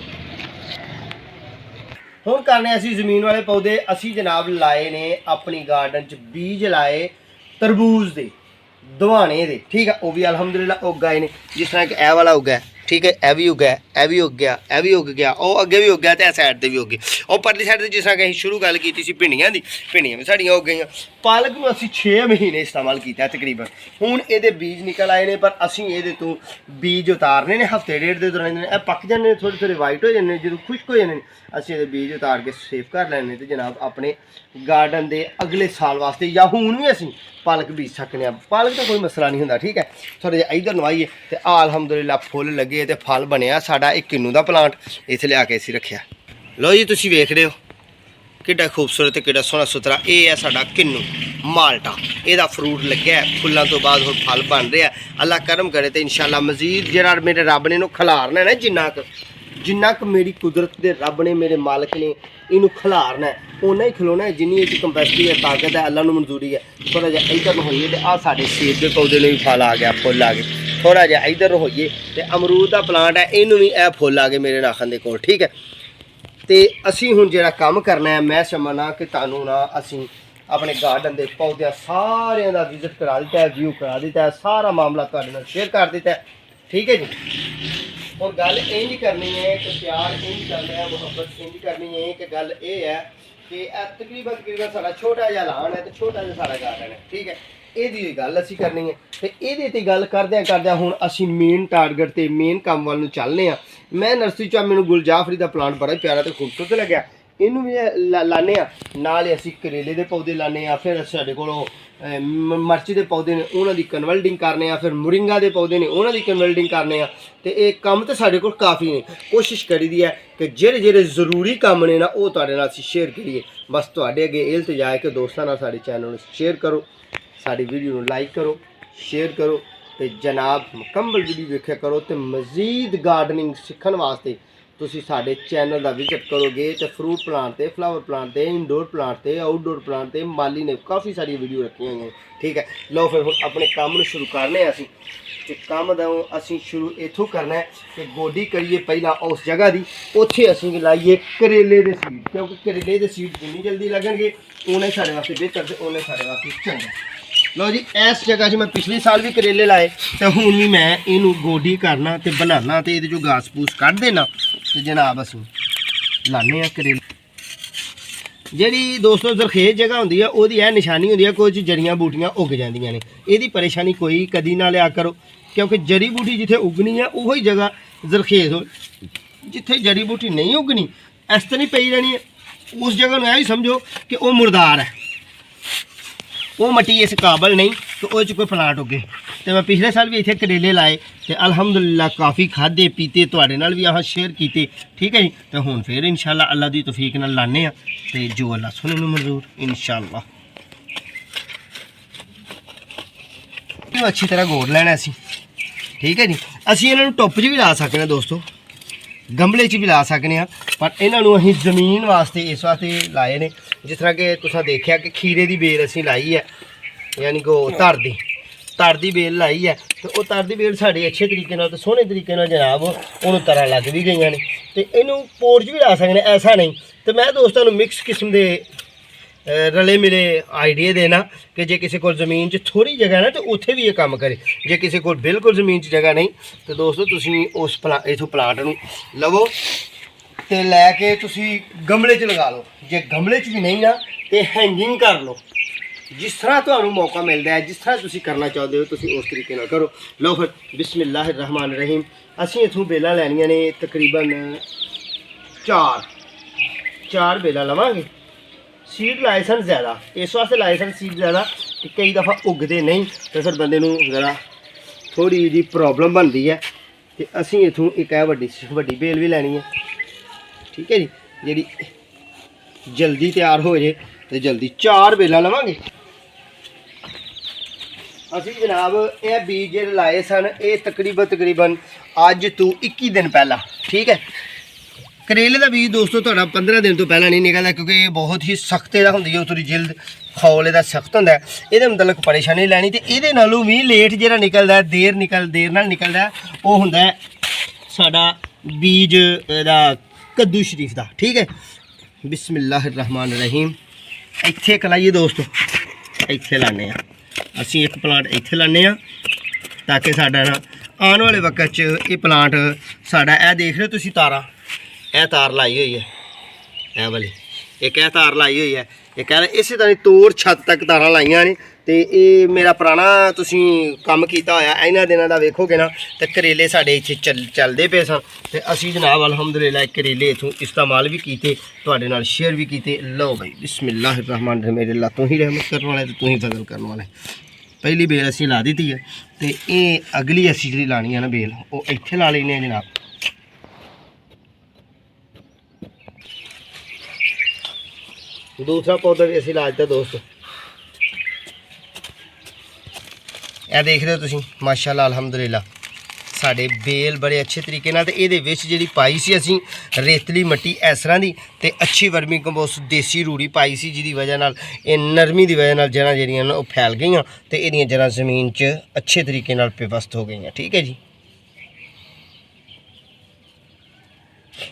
ਹੁਣ ਕਰਨੇ ਅਸੀਂ ਜ਼ਮੀਨ ਵਾਲੇ ਪੌਦੇ। ਅਸੀਂ ਜਨਾਬ ਲਾਏ ਨੇ ਆਪਣੀ ਗਾਰਡਨ 'ਚ ਬੀਜ ਲਾਏ ਤਰਬੂਜ਼ ਦੇ, ਦਵਾਣੇ ਦੇ। ਠੀਕ ਹੈ, ਉਹ ਵੀ ਅਲਹਮਦੁਲਿਲਾ ਉੱਗ ਗਏ ਨੇ, ਜਿਸ ਤਰ੍ਹਾਂ ਕਿ ਇਹ ਵਾਲਾ ਉੱਗਾ। ਠੀਕ ਹੈ, ਇਹ ਵੀ ਉੱਗਿਆ, ਇਹ ਵੀ ਉੱਗ ਗਿਆ, ਇਹ ਵੀ ਉੱਗ ਗਿਆ, ਉਹ ਅੱਗੇ ਵੀ ਉੱਗਿਆ, ਤੇ ਇਹ ਸਾਈਡ ਤੇ ਵੀ ਉੱਗ ਗਏ। ਉਹ ਪਰਲੀ ਸਾਈਡ ਤੇ ਜਿਸ ਤਰ੍ਹਾਂ ਕਿ ਅਸੀਂ ਸ਼ੁਰੂ ਗੱਲ ਕੀਤੀ ਸੀ ਭਿੰਡੀਆਂ ਦੀ, ਭਿੰਡੀਆਂ ਵੀ ਸਾਡੀਆਂ ਉੱਗ ਗਈਆਂ। ਪਾਲਕ ਨੂੰ ਅਸੀਂ 6 ਮਹੀਨੇ ਇਸਤੇਮਾਲ ਕੀਤਾ ਤਕਰੀਬਨ। ਹੁਣ ਇਹਦੇ ਬੀਜ ਨਿਕਲ ਆਏ ਨੇ, ਪਰ ਅਸੀਂ ਇਹਦੇ ਤੋਂ ਬੀਜ ਉਤਾਰਨੇ ਨੇ ਹਫ਼ਤੇ ਡੇਢ ਦੇ ਦੌਰਾਨ। ਇਹ ਪੱਕ ਜਾਂਦੇ ਨੇ, ਥੋੜ੍ਹੇ ਥੋੜ੍ਹੇ ਵਾਈਟ ਹੋ ਜਾਂਦੇ ਨੇ, ਜਦੋਂ ਖੁਸ਼ਕ ਹੋ ਜਾਂਦੇ ਨੇ ਅਸੀਂ ਇਹਦੇ ਬੀਜ ਉਤਾਰ ਕੇ ਸੇਵ ਕਰ ਲੈਣੇ ਤੇ ਜਨਾਬ ਆਪਣੇ ਗਾਰਡਨ ਦੇ ਅਗਲੇ ਸਾਲ ਵਾਸਤੇ, ਜਾਂ ਹੁਣ ਵੀ ਅਸੀਂ ਪਾਲਕ ਬੀਜ ਸਕਦੇ ਹਾਂ। ਪਾਲਕ ਦਾ ਕੋਈ ਮਸਲਾ ਨਹੀਂ ਹੁੰਦਾ। ਠੀਕ ਹੈ, ਥੋੜ੍ਹਾ ਜਿਹਾ ਇੱਧਰ ਨੂੰ ਆਈਏ ਤੇ ਆ ਅਲਹਮਦੁਲਿਲਾ ਫੁੱਲ ਲੱਗੇ ਤੇ ਫਲ ਬਣਿਆ ਸਾਡਾ। ਇੱਕ ਕਿੰਨੂ ਦਾ ਪਲਾਂਟ ਇੱਥੇ ਲਿਆ ਕੇ ਅਸੀਂ ਰੱਖਿਆ। ਲਓ ਜੀ, ਤੁਸੀਂ ਵੇਖ ਰਹੇ ਹੋ ਕਿੱਡਾ ਖੂਬਸੂਰਤ ਤੇ ਕਿੱਡਾ ਸੋਹਣਾ ਸੁਥਰਾ। ਇਹ ਹੈ ਸਾਡਾ ਕਿੰਨੂ ਮਾਲਟਾ, ਇਹਦਾ ਫਰੂਟ ਲੱਗਿਆ ਫੁੱਲਾਂ ਤੋਂ ਬਾਅਦ ਹੁਣ ਫਲ ਬਣ ਰਿਹਾ। ਅੱਲਾ ਕਰਮ ਕਰੇ ਤੇ ਇਨਸ਼ਾਅੱਲਾ ਮਜ਼ੀਦ ਜਿਹੜਾ ਮੇਰੇ ਰੱਬ ਨੇ ਇਹਨੂੰ ਖਿਲਾਰਨਾ ਨਾ, ਜਿੰਨਾ ਕੁ ਮੇਰੀ ਕੁਦਰਤ ਦੇ ਰੱਬ ਨੇ, ਮੇਰੇ ਮਾਲਕ ਨੇ ਇਹਨੂੰ ਖਿਲਾਰਨਾ, ਉਹਨਾਂ ਹੀ ਖਿਲਾਉਣਾ ਜਿੰਨੀ ਇਹ 'ਚ ਕੰਪੈਸਿਟੀ ਹੈ, ਤਾਕਤ ਹੈ, ਅੱਲਾ ਨੂੰ ਮਨਜ਼ੂਰੀ ਹੈ। ਥੋੜ੍ਹਾ ਜਿਹਾ ਇੱਧਰ ਨੂੰ ਹੋਈਏ ਤੇ ਆਹ ਸਾਡੇ ਸੇਬ ਦੇ ਪੌਦੇ ਨੂੰ ਵੀ ਫਲ ਆ ਗਿਆ, ਫੁੱਲ ਆ ਗਏ। ਥੋੜ੍ਹਾ ਜਿਹਾ ਇੱਧਰ ਨੂੰ ਹੋਈਏ ਤੇ ਅਮਰੂਦ ਦਾ ਪਲਾਂਟ ਹੈ, ਇਹਨੂੰ ਵੀ ਇਹ ਫੁੱਲ ਆ ਗਏ ਮੇਰੇ ਨਾਖਣ ਦੇ ਕੋਲ। ਠੀਕ ਹੈ, ਤੇ ਅਸੀਂ ਹੁਣ ਜਿਹੜਾ ਕੰਮ ਕਰਨਾ ਹੈ, ਮੈਂ ਸਮਝਣਾ ਕਿ ਤੁਹਾਨੂੰ ਨਾ ਅਸੀਂ ਆਪਣੇ ਗਾਰਡਨ ਦੇ ਪੌਦਿਆਂ ਸਾਰਿਆਂ ਦਾ ਵਿਜ਼ਿਟ ਕਰਾ ਦਿੱਤਾ ਹੈ, ਵਿਊ ਕਰਾ ਦਿੱਤਾ ਹੈ, ਸਾਰਾ ਮਾਮਲਾ ਤੁਹਾਡੇ ਨਾਲ ਸ਼ੇਅਰ ਕਰ ਦਿੱਤਾ ਹੈ। ਠੀਕ ਹੈ ਜੀ, और गल इंज करनी है कि प्यार इंज करना है, मुहब्बत इंज करनी है कि गल ये है कि तकरीबन सारा छोटा जिहा लान है तो छोटा जिहा सारा गार्डन है। ठीक है, ये गल असी करनी है तो ये गल करद्या हुण असी मेन टारगेट ते मेन काम वाल नूं चलने आ। मैं नर्सरी च मैनूं गुलजाफरी का प्लांट बड़ा प्यारा तो खूबसूरत लग्या, ਇਹਨੂੰ ਵੀ ਲਾਉਂਦੇ ਆ, ਨਾਲ ਅਸੀਂ ਕਰੇਲੇ ਦੇ ਪੌਦੇ ਲਾਉਂਦੇ ਆ। ਫਿਰ ਸਾਡੇ ਕੋਲ ਮਿਰਚ ਦੇ ਪੌਦੇ ਨੇ, ਉਹਨਾਂ ਦੀ ਕਨਵਰਟਿੰਗ ਕਰਨੇ ਆ। ਫਿਰ ਮੁਰਿੰਗਾ ਦੇ ਪੌਦੇ ਨੇ, ਉਹਨਾਂ ਦੀ ਕਨਵਰਟਿੰਗ ਕਰਨੇ ਆ। ਤੇ ਇਹ ਕੰਮ ਤਾਂ ਸਾਡੇ ਕੋਲ ਕਾਫੀ ਨੇ। ਕੋਸ਼ਿਸ਼ ਕਰੀਦੀ ਹੈ ਕਿ ਜਿਹੜੇ ਜਿਹੜੇ ਜ਼ਰੂਰੀ ਕੰਮ ਨੇ ਨਾ ਉਹ ਤੁਹਾਡੇ ਨਾਲ ਅਸੀਂ ਸ਼ੇਅਰ ਕਰੀਏ। ਬਸ ਤੁਹਾਡੇ ਅੱਗੇ ਇਹ ਇਲਤਜਾ ਹੈ ਕਿ ਦੋਸਤਾਂ ਨਾਲ ਸਾਡੇ ਚੈਨਲ ਨੂੰ ਸ਼ੇਅਰ ਕਰੋ, ਸਾਡੀ ਵੀਡੀਓ ਨੂੰ ਲਾਈਕ ਕਰੋ, ਸ਼ੇਅਰ ਕਰੋ ਤੇ ਜਨਾਬ ਮੁਕੰਮਲ ਵੀਡੀਓ ਵੇਖਿਆ ਕਰੋ। ਤੇ ਮਜ਼ੀਦ ਗਾਰਡਨਿੰਗ ਸਿੱਖਣ ਵਾਸਤੇ ਤੁਸੀਂ ਸਾਡੇ ਚੈਨਲ ਦਾ ਵਿਜ਼ਿਟ ਕਰੋਗੇ ਤੇ ਫਰੂਟ ਪਲਾਂਟ ਤੇ ਫਲਾਵਰ ਪਲਾਂਟ ਤੇ ਇਨਡੋਰ ਪਲਾਂਟ ਤੇ ਆਊਟਡੋਰ ਪਲਾਂਟ ਤੇ ਮਾਲੀ ਨੇ ਕਾਫੀ ਸਾਰੀ ਵੀਡੀਓ ਰੱਖੀਆਂ ਹੋਈਆਂ। ਠੀਕ ਹੈ, ਲਓ ਫਿਰ ਹੁਣ ਆਪਣੇ ਕੰਮ ਨੂੰ ਸ਼ੁਰੂ ਕਰਨੇ ਆ ਅਸੀਂ। ਤੇ ਕੰਮ ਦਾ ਅਸੀਂ ਸ਼ੁਰੂ ਇੱਥੋਂ ਕਰਨਾ ਹੈ ਕਿ ਗੋਡੀ ਕਰੀਏ ਪਹਿਲਾਂ ਉਸ ਜਗ੍ਹਾ ਦੀ, ਉੱਥੇ ਅਸੀਂ ਲਾਈਏ ਕਰੇਲੇ ਦੇ ਸੀਡ, ਕਿਉਂਕਿ ਕਰੇਲੇ ਦੇ ਸੀਡ ਜਿੰਨੀ ਜਲਦੀ ਲੱਗਣਗੇ ਉਹਨੇ ਸਾਡੇ ਵਾਸਤੇ ਬਿਹਤਰ ਤੇ ਉਹਨੇ ਸਾਡੇ ਵਾਸਤੇ ਚੰਗਾ। ਲਓ ਜੀ, ਇਸ ਜਗ੍ਹਾ 'ਚ ਮੈਂ ਪਿਛਲੇ ਸਾਲ ਵੀ ਕਰੇਲੇ ਲਾਏ ਤੇ ਹੁਣ ਵੀ ਮੈਂ ਇਹਨੂੰ ਗੋਡੀ ਕਰਨਾ ਤੇ ਬਣਾਉਣਾ ਤੇ ਇਹਦੇ 'ਚੋਂ ਘਾਸ ਫੂਸ ਕੱਢ ਦੇਣਾ ਤੇ ਜਨਾਬ ਅਸੀਂ ਲਾਉਂਦੇ ਹਾਂ ਕਰੇਲੇ। ਜਿਹੜੀ ਦੋਸਤੋ ਜ਼ਰਖੇਜ਼ ਜਗ੍ਹਾ ਹੁੰਦੀ ਆ ਉਹਦੀ ਇਹ ਨਿਸ਼ਾਨੀ ਹੁੰਦੀ ਆ ਕੁਝ ਜੜੀਆਂ ਬੂਟੀਆਂ ਉੱਗ ਜਾਂਦੀਆਂ ਨੇ। ਇਹਦੀ ਪਰੇਸ਼ਾਨੀ ਕੋਈ ਕਦੀ ਨਾ ਲਿਆ ਕਰੋ, ਕਿਉਂਕਿ ਜੜੀ ਬੂਟੀ ਜਿੱਥੇ ਉੱਗਣੀ ਆ ਉਹੀ ਜਗ੍ਹਾ ਜ਼ਰਖੇਜ਼ ਹੋ। ਜਿੱਥੇ ਜੜੀ ਬੂਟੀ ਨਹੀਂ ਉੱਗਣੀ ਇਸ ਤਰ੍ਹਾਂ ਨਹੀਂ ਪਈ ਰਹਿਣੀ ਹੈ, ਉਸ ਜਗ੍ਹਾ ਨੂੰ ਇਹ ਹੀ ਸਮਝੋ ਕਿ ਉਹ ਮੁਰਦਾਰ ਹੈ, ਉਹ ਮੱਟੀ ਇਸ ਕਾਬਲ ਨਹੀਂ ਕਿ ਉਹ 'ਚ ਕੋਈ ਪਲਾਂਟ ਉੱਗੇ। ਤੇ ਮੈਂ ਪਿਛਲੇ ਸਾਲ ਵੀ ਇੱਥੇ ਕਰੇਲੇ ਲਾਏ ਤੇ ਅਲਹਮਦੁਲਿਲਾ ਕਾਫੀ ਖਾਧੇ ਪੀਤੇ, ਤੁਹਾਡੇ ਨਾਲ ਵੀ ਆਹ ਸ਼ੇਅਰ ਕੀਤੇ। ਠੀਕ ਹੈ ਜੀ, ਤੇ ਹੁਣ ਫਿਰ ਇਨਸ਼ਾਅੱਲਾ ਅੱਲਾ ਦੀ ਤੌਫੀਕ ਨਾਲ ਲਾਣੇ ਆ ਤੇ ਜੋ ਅੱਲਾ ਸੁਣਨ ਨੂੰ ਮਨਜ਼ੂਰ ਇਨਸ਼ਾਅੱਲਾ। ਇਹਨੂੰ ਅੱਛੀ ਤਰ੍ਹਾਂ ਗੋੜ ਲੈਣਾ ਅਸੀਂ। ਠੀਕ ਹੈ ਜੀ, ਅਸੀਂ ਇਹਨਾਂ ਨੂੰ ਟੁੱਪ 'ਚ ਵੀ ਲਾ ਸਕਦੇ ਹਾਂ ਦੋਸਤੋ, ਗਮਲੇ 'ਚ ਵੀ ਲਾ ਸਕਦੇ ਹਾਂ, ਪਰ ਇਹਨਾਂ ਨੂੰ ਅਸੀਂ ਜ਼ਮੀਨ ਵਾਸਤੇ ਇਸ ਵਾਸਤੇ ਲਾਏ ਨੇ। ਜਿਸ ਤਰ੍ਹਾਂ ਕਿ ਤੁਸੀਂ ਦੇਖਿਆ ਕਿ ਖੀਰੇ ਦੀ ਬੇਲ ਅਸੀਂ ਲਾਈ ਹੈ, ਯਾਨੀ ਕਿ ਉਹ ਧੜ ਦੀ ਬੇਲ ਲਾਈ ਹੈ। ਤੇ ਉਹ ਧੜ ਦੀ ਬੇਲ ਸਾਡੇ ਅੱਛੇ ਤਰੀਕੇ ਨਾਲ ਤੇ ਸੋਹਣੇ ਤਰੀਕੇ ਨਾਲ ਜਨਾਬ ਉਹਨੂੰ ਤਰ੍ਹਾਂ ਲੱਗ ਵੀ ਗਈਆਂ ਨੇ। ਤੇ ਇਹਨੂੰ ਪੋਟ 'ਚ ਵੀ ਲਾ ਸਕਦੇ ਨੇ, ਐਸਾ ਨਹੀਂ। ਤੇ ਮੈਂ ਦੋਸਤਾਂ ਨੂੰ ਮਿਕਸ ਕਿਸਮ ਦੇ ਰਲੇ ਮਿਲੇ ਆਈਡੀਆ ਦੇਣਾ ਕਿ ਜੇ ਕਿਸੇ ਕੋਲ ਜ਼ਮੀਨ 'ਚ ਥੋੜ੍ਹੀ ਜਗ੍ਹਾ ਨਾ ਤੇ ਉੱਥੇ ਵੀ ਇਹ ਕੰਮ ਕਰੇ। ਜੇ ਕਿਸੇ ਕੋਲ ਬਿਲਕੁਲ ਜ਼ਮੀਨ 'ਚ ਜਗ੍ਹਾ ਨਹੀਂ ਤੇ ਦੋਸਤੋ ਤੁਸੀਂ ਉਸ ਇਥੋਂ ਪਲਾਂਟ ਨੂੰ ਲਵੋ ਤੇ ਲੈ ਕੇ ਤੁਸੀਂ ਗਮਲੇ 'ਚ ਲਗਾ ਲਓ। ਜੇ ਗਮਲੇ 'ਚ ਵੀ ਨਹੀਂ ਨਾ ਤੇ ਹੈਂਗਿੰਗ ਕਰ ਲਓ। ਜਿਸ ਤਰ੍ਹਾਂ ਤੁਹਾਨੂੰ ਮੌਕਾ ਮਿਲਦਾ ਹੈ, ਜਿਸ ਤਰ੍ਹਾਂ ਤੁਸੀਂ ਕਰਨਾ ਚਾਹੁੰਦੇ ਹੋ ਤੁਸੀਂ ਉਸ ਤਰੀਕੇ ਨਾਲ ਕਰੋ। ਲਓ ਫਿਰ ਬਿਸਮਿਲ੍ਲਾਹਿਰ ਰਹਿਮਾਨ ਰਹੀਮ। ਅਸੀਂ ਇੱਥੋਂ ਬੇਲਾਂ ਲੈਣੀਆਂ ਨੇ ਤਕਰੀਬਨ 4 ਬੇਲਾਂ ਲਵਾਂਗੇ। ਸੀਡ ਲਾਏ ਸਨ ਜ਼ਿਆਦਾ, ਇਸ ਵਾਸਤੇ ਲਾਏ ਸਨ ਸੀਡ ਜ਼ਿਆਦਾ ਕਿ ਕਈ ਦਫਾ ਉੱਗਦੇ ਨਹੀਂ ਤੇ ਫਿਰ ਬੰਦੇ ਨੂੰ ਜ਼ਰਾ ਥੋੜ੍ਹੀ ਜਿਹੀ ਪ੍ਰੋਬਲਮ ਬਣਦੀ ਹੈ। ਤੇ ਅਸੀਂ ਇੱਥੋਂ ਇੱਕ ਇਹ ਵੱਡੀ ਬੇਲ ਵੀ ਲੈਣੀ ਹੈ। ਠੀਕ ਹੈ ਜੀ, ਜਿਹੜੀ ਜਲਦੀ ਤਿਆਰ ਹੋ ਜੇ ਤੇ ਜਲਦੀ 4 ਬੇਲਾਂ ਲਵਾਂਗੇ ਅਸੀਂ ਜਨਾਬ। ਇਹ ਬੀਜ ਜਿਹੜੇ ਲਾਏ ਸਨ ਇਹ ਤਕਰੀਬਨ ਅੱਜ ਤੋਂ 21 ਦਿਨ ਪਹਿਲਾਂ। ਠੀਕ ਹੈ, ਕਰੇਲੇ ਦਾ ਬੀਜ ਦੋਸਤੋ ਤੁਹਾਡਾ 15 ਦਿਨ ਤੋਂ ਪਹਿਲਾਂ ਨਹੀਂ ਨਿਕਲਦਾ, ਕਿਉਂਕਿ ਇਹ ਬਹੁਤ ਹੀ ਸਖਤ ਇਹਦਾ ਹੁੰਦੀ ਹੈ, ਉਤਰੀ ਜਿਲਦ ਖੌਲ ਇਹਦਾ ਸਖਤ ਹੁੰਦਾ। ਇਹਦੇ ਮੁਤਲਕ ਪਰੇਸ਼ਾਨੀ ਲੈਣੀ। ਤੇ ਇਹਦੇ ਨਾਲੋਂ ਵੀ ਲੇਟ ਜਿਹੜਾ ਨਿਕਲਦਾ, ਦੇਰ ਨਾਲ ਨਿਕਲਦਾ, ਉਹ ਹੁੰਦਾ ਸਾਡਾ ਬੀਜ ਇਹਦਾ ਕੱਦੂ ਸ਼ਰੀਫ ਦਾ। ਠੀਕ ਹੈ, ਬਿਸਮਿਲ੍ਲਾਹਿਰ ਰਹਿਮਾਨ ਰਹੀਮ। ਇੱਥੇ ਕਲਾਈਏ ਦੋਸਤੋ, ਇੱਥੇ ਲਾਉਂਦੇ ਹਾਂ ਅਸੀਂ ਇੱਕ ਪਲਾਂਟ, ਇੱਥੇ ਲਾਉਂਦੇ ਹਾਂ ਤਾਂ ਕਿ ਸਾਡਾ ਨਾ ਆਉਣ ਵਾਲੇ ਵਕਤ 'ਚ ਇਹ ਪਲਾਂਟ ਸਾਡਾ ਇਹ ਦੇਖ ਰਹੇ ਤੁਸੀਂ ਤਾਰਾਂ, ਇਹ ਤਾਰ ਲਾਈ ਹੋਈ ਹੈ, ਇਹ ਵਾਲੀ ਇੱਕ ਇਹ ਤਾਰ ਲਾਈ ਹੋਈ ਹੈ। ਇਹ ਕਹਿੰਦਾ ਇਸੇ ਤਰ੍ਹਾਂ ਤੋੜ ਛੱਤ ਤੱਕ ਤਾਰਾਂ ਲਾਈਆਂ ਨੇ। ਤੇ ਇਹ ਮੇਰਾ ਪੁਰਾਣਾ ਤੁਸੀਂ ਕੰਮ ਕੀਤਾ ਹੋਇਆ ਇਹਨਾਂ ਦਿਨਾਂ ਦਾ ਵੇਖੋਗੇ ਨਾ ਤੇ ਕਰੇਲੇ ਸਾਡੇ ਇੱਥੇ ਚੱਲਦੇ ਪਏ ਸਨ ਤੇ ਅਸੀਂ ਜਨਾਬ ਅਲਹਮਦੁਲਿਲਾ ਕਰੇਲੇ ਇੱਥੋਂ ਇਸਤੇਮਾਲ ਵੀ ਕੀਤੇ, ਤੁਹਾਡੇ ਨਾਲ ਸ਼ੇਅਰ ਵੀ ਕੀਤੇ। ਲਓ ਭਾਈ ਬਿਸਮਿਲ੍ਲਾਹਿਰ ਰਹਿਮਾਨ ਰਹੀਮ। ਮੇਰੇ ਅੱਲਾ ਤੂੰ ਹੀ ਰਹਿਮਤ ਕਰਨ ਵਾਲਾ ਤੇ ਤੂੰ ਹੀ ਫਜ਼ਲ ਕਰਨ ਵਾਲਾ। ਪਹਿਲੀ ਬੇਲ ਅਸੀਂ ਲਾ ਦਿੱਤੀ ਹੈ ਤੇ ਇਹ ਅਗਲੀ ਅਸੀਂ ਜਿਹੜੀ ਲਾਣੀ ਹੈ ਨਾ ਬੇਲ ਉਹ ਇੱਥੇ ਲਾ ਲੈਂਦੇ ਹਾਂ ਜਨਾਬ। ਦੂਸਰਾ ਪੌਦਾ ਵੀ ਅਸੀਂ ਲਾ ਦਿੱਤਾ ਦੋਸਤੋ। ਇਹ ਦੇਖ ਰਹੇ ਹੋ ਤੁਸੀਂ ਮਾਸ਼ਾਅੱਲਾ ਅਲਹਮਦੁਲਿਲਾ ਸਾਡੇ ਬੇਲ ਬੜੇ ਅੱਛੇ ਤਰੀਕੇ ਨਾਲ। ਤੇ ਇਹਦੇ ਵਿੱਚ ਜਿਹੜੀ ਪਾਈ ਸੀ ਅਸੀਂ ਰੇਤਲੀ ਮਿੱਟੀ ਇਸ ਤਰ੍ਹਾਂ ਦੀ ਤੇ ਅੱਛੀ ਵਰਮੀ ਕੰਪੋਸਟ ਦੇਸੀ ਰੂੜੀ ਪਾਈ ਸੀ, ਜਿਹਦੀ ਵਜ੍ਹਾ ਨਾਲ ਇਹ ਨਰਮੀ ਦੀ ਵਜ੍ਹਾ ਨਾਲ ਜੜ੍ਹਾਂ ਜਿਹੜੀਆਂ ਨੇ ਉਹ ਫੈਲ ਗਈਆਂ ਤੇ ਇਹਦੀਆਂ ਜੜ੍ਹਾਂ ਜ਼ਮੀਨ 'ਚ ਅੱਛੇ ਤਰੀਕੇ ਨਾਲ ਪਿਵਸਤ ਹੋ ਗਈਆਂ। ਠੀਕ ਹੈ ਜੀ,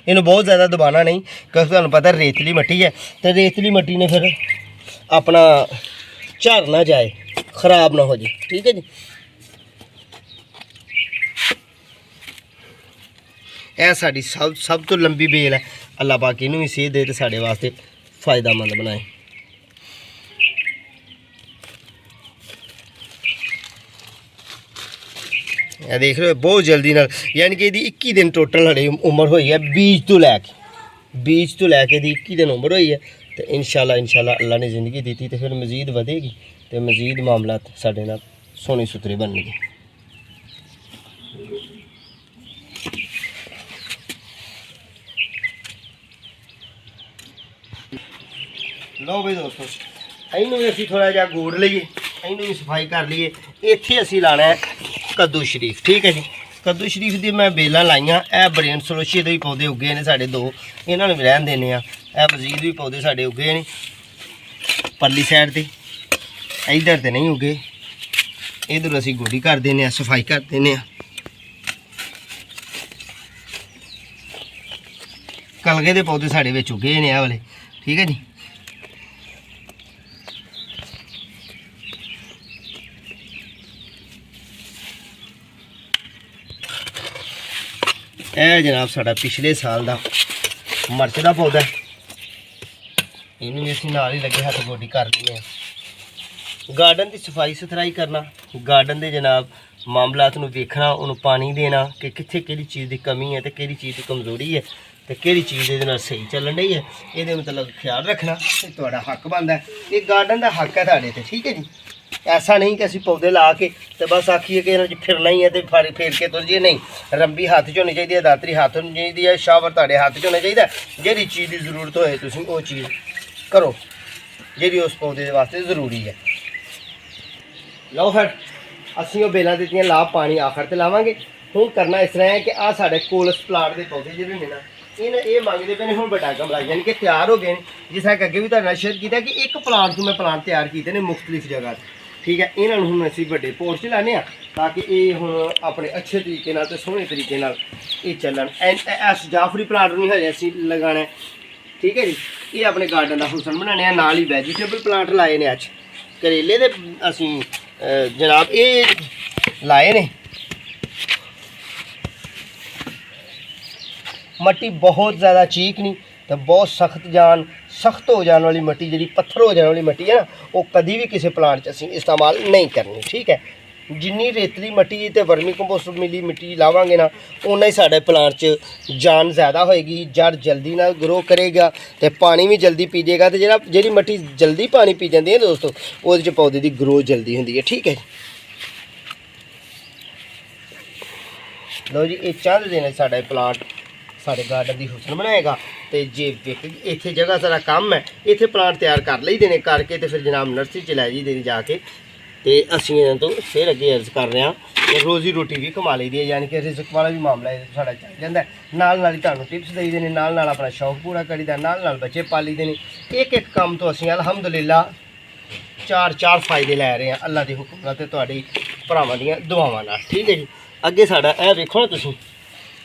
ਇਹਨੂੰ ਬਹੁਤ ਜ਼ਿਆਦਾ ਦਬਾਉਣਾ ਨਹੀਂ ਕਿਉਂਕਿ ਤੁਹਾਨੂੰ ਪਤਾ ਰੇਤਲੀ ਮਿੱਟੀ ਹੈ ਤੇ ਰੇਤਲੀ ਮਿੱਟੀ ਨੇ ਫਿਰ ਆਪਣਾ ਝੜ ਨਾ ਜਾਏ, ਖਰਾਬ ਨਾ ਹੋ ਜਾਏ। ਠੀਕ ਹੈ ਜੀ, ਇਹ ਸਾਡੀ ਸਭ ਤੋਂ ਲੰਬੀ ਬੇਲ ਹੈ। ਅੱਲਾ ਪਾਕ ਇਹਨੂੰ ਵੀ ਸੇਧ ਦੇ ਤੇ ਸਾਡੇ ਵਾਸਤੇ ਫਾਇਦਾਮੰਦ ਬਣਾਏ। ਇਹ ਦੇਖ ਰਹੇ ਹੋ ਬਹੁਤ ਜਲਦੀ ਨਾਲ, ਯਾਨੀ ਕਿ ਇਹਦੀ 21 ਦਿਨ ਟੋਟਲ ਹੜੇ ਉਮਰ ਹੋਈ ਹੈ ਬੀਜ ਤੋਂ ਲੈ ਕੇ। बीज तो लैके दी 21 दिन उम्र हुई है। तो इंशाल्लाह अल्लाह ने ज़िंदगी दी तो फिर मज़ीद वधेगी तो मज़ीद मामला साढ़े नाल सोहने सुथरे बनणगे। लो भाई दोस्तों, इनू भी असीं थोड़ा जिहा गोड़ लईए, इनू भी सफाई कर लीए। इत्थे असीं लाना है कद्दू शरीफ। ठीक है जी, कद्दू शरीफ दी मैं बेलां लाइयां। ए ब्रेन सलोशी दे भी पौधे उगे ने साढ़े 2, इन्हां नूं भी रहन देने आ। ए मजीद भी पौधे साढ़े उगे ने परली साइड ते, इधर ते नहीं उगे। इधर असीं गोडी कर देने आ, सफाई कर देने आ। कलगे दे पौधे साढ़े विच उगे ने आ वाले। ठीक है जी, ਇਹ जनाब साड़ा पिछले साल का मिर्च का पौधा, इनू भी असीं नाल ही लगे हथ गोडी कर लें। गार्डन की सफाई सुथराई करना, गार्डन के जनाब मामलात नूं वेखना, उन्होंने पानी देना कि कित्थे किहड़ी चीज़ की कमी है तो किहड़ी चीज़ की कमज़ोरी है तो किहड़ी चीज़ इहदे नाल सही चलन रही है, ये मतलब ख्याल रखना तुहाडा हक बनता है। ये गार्डन का हक है तुहाडे ते। ठीक है जी, ऐसा नहीं कि असीं पौधे ला के तो बस आखिए कि इन्हां 'च फिरना ही है तो फाड़ी फेर के तुर जी। नहीं, रंबी हाथ च होनी चाहिए, दातरी हाथ होनी चाहिए है, शावर तुहाडे हाथ च होना चाहिए। जिहड़ी चीज़ की जरूरत होए तुसीं वो चीज़ करो जिहड़ी उस पौधे वास्ते ज़रूरी है। लो फिर असीं वो बेलां दित्तियां, ला पानी आखिर ते लावांगे। हुण करना इस तरह है कि आ साडे कोलस प्लाट के पौधे जिहड़े ने ना ये मंगते पे हुण बड़ा गमला, यानी कि तैयार हो गए। जिस तरह अगे भी तुहाडे नाल शेयर किया कि एक प्लांट तो मैं प्लांट तैयार किए ने मुख्तलिफ जगह। ठीक है, इन्हां नूं हुण असीं वड्डे पोट च लाने आ ताकि ये हुण अपने अच्छे तरीके नाल ते सोहणे तरीके नाल ये चलन। इस जाफरी प्लांट नूं हजे असीं लगाना है। ठीक है जी, ये अपने गार्डन का हुसन बनाने। नाल ही वैजीटेबल प्लांट लाए ने। अच करेले दे असीं जनाब ये लाए ने। मट्टी बहुत ज़्यादा चीक नहीं तो बहुत सख्त हो जाने वाली मट्टी, जी पत्थर हो जाने वाली मट्टी है ना, वो कभी भी किसी प्लांट च असीं इस्तेमाल नहीं करनी। ठीक है, जिन्नी रेतली मट्टी तो वर्मी कंपोस्ट मिली मिट्टी लावांगे ना, उन्ना ही साढ़े प्लांट च जान ज़्यादा होएगी, जड़ जल्दी ना ग्रो करेगा तो पानी भी जल्दी पी जाएगा। तो जी मट्टी जल्दी पानी पी जाती है दोस्तों, वो पौधे की ग्रोथ जल्दी होंगी है। ठीक है, लो जी, ये चंद दिन साढ़ा प्लांट साढ़े गार्डन की हुसन बनाएगा। तो जे इत्थे जगह सारा काम है, इत्थे प्लांट तैयार कर ली देने करके तो फिर जनाब नर्सरी च लै जी देनी जाके। तो असीं इन्हां तो फिर अगे अर्ज कर रहे हैं, रोज़ी रोटी भी कमा ली दी है, यानी कि रिज़क वाला भी मामला साढ़ा चल जाता है। नाल ही तुहानूं टिप्स देई देने, नाल अपना शौक पूरा करीदा, नाल बच्चे पाली देने। एक काम तो असीं अलहमदुलिल्लाह चार फायदे लै रहे हैं अल्लाह के हुक्म नाल ते तुहाडी भरावां दीयां दुआवां नाल। ठीक है जी, अगे साडा ए वेखो ना तुसीं,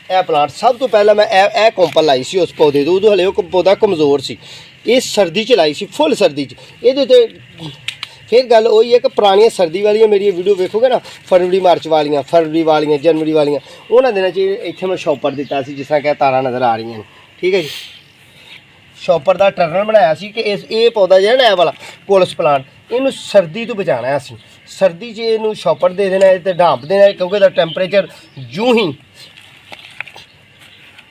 ए प्लांट सब तो पहला मैं ए कोंपल लाई सी उस पौधे तो, उदों हले वो पौधा कमज़ोर सी। ये सर्दी च लाई सी, फुल सर्दी च। ये फिर गल वही है कि पुरानियां सर्दी वाली मेरी वीडियो वेखोगे ना, फरवरी मार्च वालियां, फरवरी वालियां, जनवरी वालियां, उन्होंने दिनों च इत्थे मैं शॉपर दिता सी, जिस तरह कि तारा नज़र आ रही हैं। ठीक है जी, शॉपर का टर्नर बनाया सी कि ये पौधा जो है ना, वाला कोलस प्लांट, इनू सर्दी तो बचाना है। असीं सर्दी च इनू शॉपर दे देना है तो ढांप देना है, क्योंकि टैंपरेचर जूं ही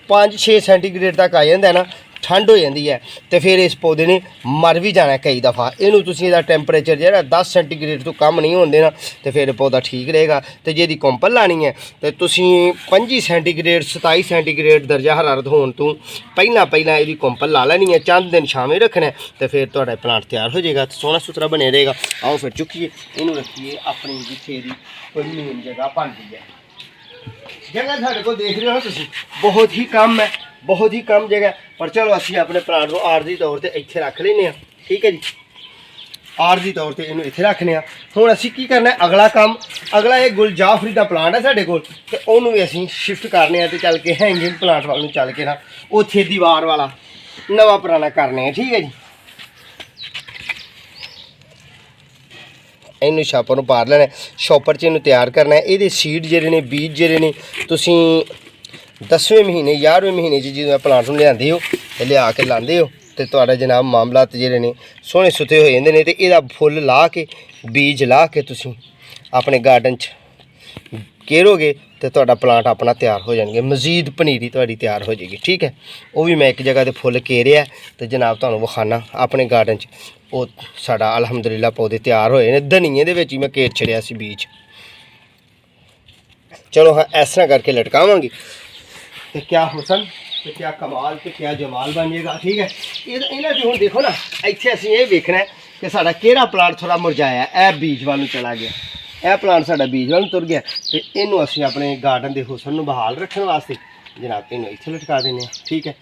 5-6 सेंटीग्रेड तक आ जाता है ना, ठंड हो जाती है तो फिर इस पौधे ने मर भी जाना कई दफ़ा। इनू तुसीं इहदा टैंपरेचर जो है 10 सेंटीग्रेड तो कम नहीं होने देना तो फिर पौधा ठीक रहेगा। तो जे कोंपल लानी है तो तुसीं 25 सेंटीग्रेड 27 सेंटीग्रेड दर्जा हरारत होने तो पहला ये कोंपल ला लैनी है, चंद दिन छावें रखना है तो फिर तुहाडा प्लांट तैयार हो जाएगा, तो सोहना सुथरा बने रहेगा। आओ फिर चुकिए इनू रखिए अपनी जिथे दी कोई मेन जगह बनती है। जगह साढ़े को देख रहे हो ना तुसीं, बहुत ही कम है, बहुत ही कम जगह, पर चलो असीं अपने प्लांट को आरजी तौर पर इत्थे रख लेने। ठीक है जी, आरजी तौर पर इन्हूं इत्थे रखने। हुण असीं की करना है, अगला काम, अगला एक गुलजाफरी का प्लांट है साढ़े कोल, ते उहनूं भी असीं शिफ्ट करने ते चल के हैंगिंग प्लांट वाल नूं चल के ना उत्थे दीवार वाला नवा पुराना करने हैं। ठीक है जी, इनू छापर नूं पार लेना, शॉपर च इनू तैयार करना है। ये सीड जिहड़े ने, बीज जिहड़े ने, तुसीं 10वें महीने 11वें महीने जो प्लांट नूं लिआंदे हो ते लिया के लांदे हो तो तुहाडा जनाब मामलात जिहड़े ने सोहणे सुथे हो जांदे ने। ते इहदा फुल ला के बीज ला के तुसीं अपने गार्डन च घेरोगे तो तुहाडा प्लांट अपना तैयार हो जाएंगे। मजीद पनीरी तुहाडी तैयार हो जाएगी। ठीक है, वो भी मैं एक जगह ते फुल घेरिया तो जनाब तुहानूं विखाना अपने गार्डन च। वो साडा अलहमदुलिल्लाह पौधे तैयार होए ने। धनिए दे विच ही मैं घेर छड़िया सी बीज। चलो हाँ इस तरह करके लटकावांगे तो क्या हुसन तो क्या कमाल तो क्या जमाल बन जाएगा। ठीक है, इन्हां च हुण देखो ना, इत्थे असीं ये वेखना है कि साडा केड़ा प्लांट थोड़ा मुरझाया, ए बीज वाल चला गया, यह प्लांट साडा बीज वाल तुर गया, तो इनू असीं अपने गार्डन के हुसन नूं बहाल रखने वास्ते जनाब इनू इत्थे लटका देने। ठीक है,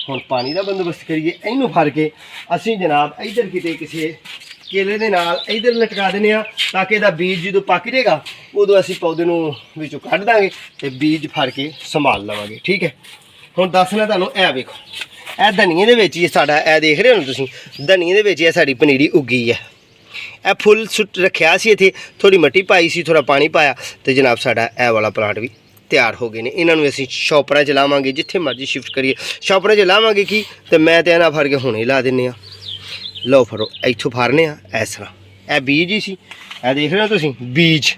हुण पानी का बंदोबस्त करिए। इनू फड़ के असीं जनाब इधर किते किसी केले दे नाल इधर लटका देने ताकि इहदा बीज जो पक जाएगा उदों असीं पौधे नूं विचों कढ दांगे ते बीज फड़ के संभाल लवांगे। ठीक है, हुण दसना तुहानूं ए वेखो, ए धनिए दे विच ही साडा ए देख रहे हो तुसीं, धनिए दे विच साडी पनीरी उगी है। ए फुल सुट रखिया सी, इत्थे थोड़ी मट्टी पाई सी, थोड़ा पानी पाया तो जनाब साडा ए वाला प्लांट भी तैयार हो गए ने। इन्होंने असीं शॉपरां च लावांगे, जिथे मर्जी शिफ्ट करिए शॉपरां च लावांगे की तो मैं तो इन्हां फड़ के हुणे ला दिन्ने। लो फड़ो इत्थों फारने इस तरह, ए बीज ही सी, ए देख रहे हो तुसीं बीज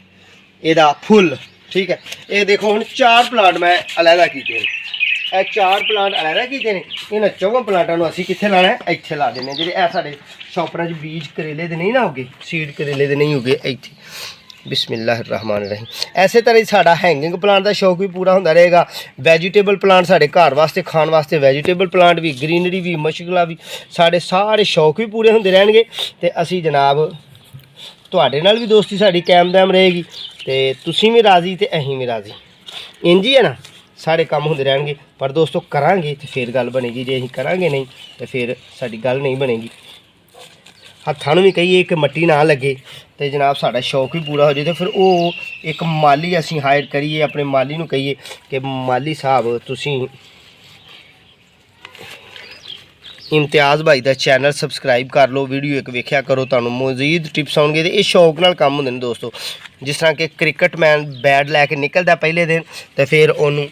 इहदा फुल। ठीक है, ये देखो हुण 4 प्लांट मैं अलहदा कीते ने, ए 4 प्लांट अलहदा कीते ने। इन्हां 4 प्लांटां नूं असीं कित्थे लाना है, इत्थे ला देने। जिहड़े ए साडे शॉपरां च बीज करेले दे नहीं ना उगे, सीड करेले दे नहीं उगे, इत्थे बिस्मिल्लाहिर्रहमानिर्रहीम। ऐसे तरह ही साडा हैंगिंग प्लांट का शौक भी पूरा होंदा रहेगा। वैजीटेबल प्लांट साडे घर वास्ते खाण वास्ते वैजीटेबल प्लांट भी, ग्रीनरी भी, मशगला भी, साडे सारे शौक भी पूरे होंदे रहणगे ते असीं जनाब तुहाडे नाल भी दोस्ती साडी कायम दायम रहेगी ते तुसीं भी राज़ी ते असीं भी राज़ी। इंज ही है ना, सारे काम होंदे रहणगे। पर दोस्तों करांगे तो फिर गल बनेगी, जे असीं करांगे नहीं तो फिर साडी गल नहीं बनेगी। हत्थां नूं भी कहिए कि मट्टी ना लगे तो जनाब साडा शौक भी पूरा हो जाए। तो फिर वो एक माली असीं हायर करिए, अपने माली नूं कहिए कि माली साहब तुसीं इम्तियाज़ भाई का चैनल सबसक्राइब कर लो, वीडियो एक वेख्या करो, तुहानूं मजीद टिप्स आउणगे। तो ये शौक नाल काम होंदे ने दोस्तों। जिस तरह कि क्रिकेट मैन बैट लैके निकलदा पहले दिन तो फिर उन्होंने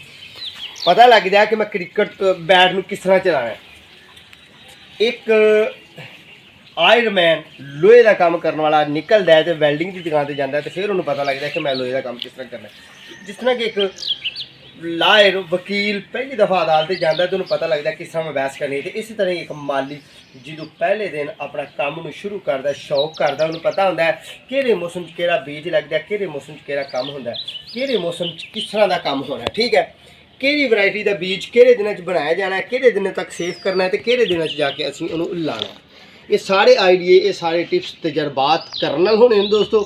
पता लग जाए कि मैं क्रिकेट बैट नूं किस तरह चलाना है। एक आयरन मैन लोहे का काम करने वाला निकलता है तो वैल्डिंग की दुकान पर जाता है तो फिर उन्होंने पता लगता है कि मैं लोहे का काम किस तरह करना है। जिस तरह कि एक लायर वकील पहली दफ़ा अदालत जाता है तो उन्हें पता लगता है किस तरह मैं बहस करनी है। तो इस तरह एक माली जो पहले दिन अपना काम नूं शुरू करता, शौक करता, उन्हें पता होंदा है किहड़े मौसम च किहड़ा बीज लगता है, किहड़े मौसम च किहड़ा काम होंदा है, किहड़े मौसम च किस तरह का काम होना है। ठीक है, किहड़ी वैरायटी का बीज किहड़े दिनों च बनाया जाना है, किहड़े दिनों तक सेव करना है तो किहड़े दिनों च जाके असीं उन्हें लाना है। ये सारे आइडिए, ये सारे टिप्स तजर्बात करने होने दोस्तों।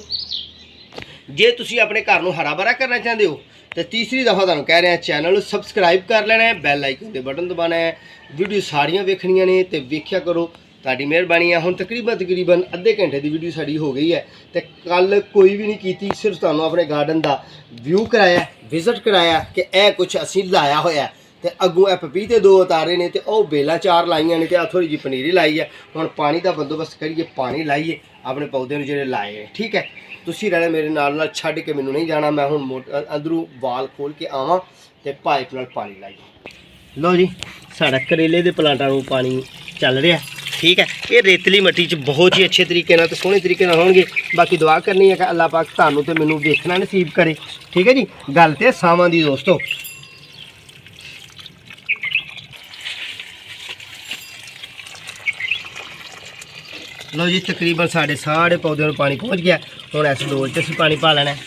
जे तुसीं अपने घर नूं हरा भरा करना चाहते हो तो तीसरी दफ़ा तुहानूं कह रहे हैं चैनल सबसक्राइब कर लेना है, बैल आइकन के बटन दबाना है, वीडियो सारियां वेखनियां ने तो वेख्या करो। तुहाडी मेहरबानी है। हुण तकरीबन अद्धे घंटे की वीडियो साडी हो गई है तो कल कोई भी नहीं की, सिर्फ तुहानूं अपने गार्डन का व्यू कराया, विजिट कराया कि यह कुछ असीं लाया होया तो अगों ए पपीते 2 उतारे ने तो वह बेलां 4 लाइया ने तो थोड़ी जी पनीरी लाई है। हुण पानी का बंदोबस्त करिए, पानी लाइए अपने पौधे नूं जिहड़े लाए हैं। ठीक है, तुसीं रहना मेरे नाल छड्ड के मैनूं नहीं जाना। मैं हुण अंदरों वाल खोल के आवां तो पाइप नाल पानी लाइए। लो जी साडा करेले दे प्लांटां नूं पानी चल रहा। ठीक है, ये रेतली मट्टी च बहुत ही अच्छे तरीके नाल ते सोहणे तरीके नाल होणगे। बाकी दुआ करनी है कि अल्लाह पाक तुहानूं ते मैनूं देखना नसीब करे। ठीक है जी, गल ते सावां दी दोस्तों। लो जी तकरीबन साढ़े पौधे में पानी पहुँच गया। हुण इस डोल च असीं पानी पा लेना है।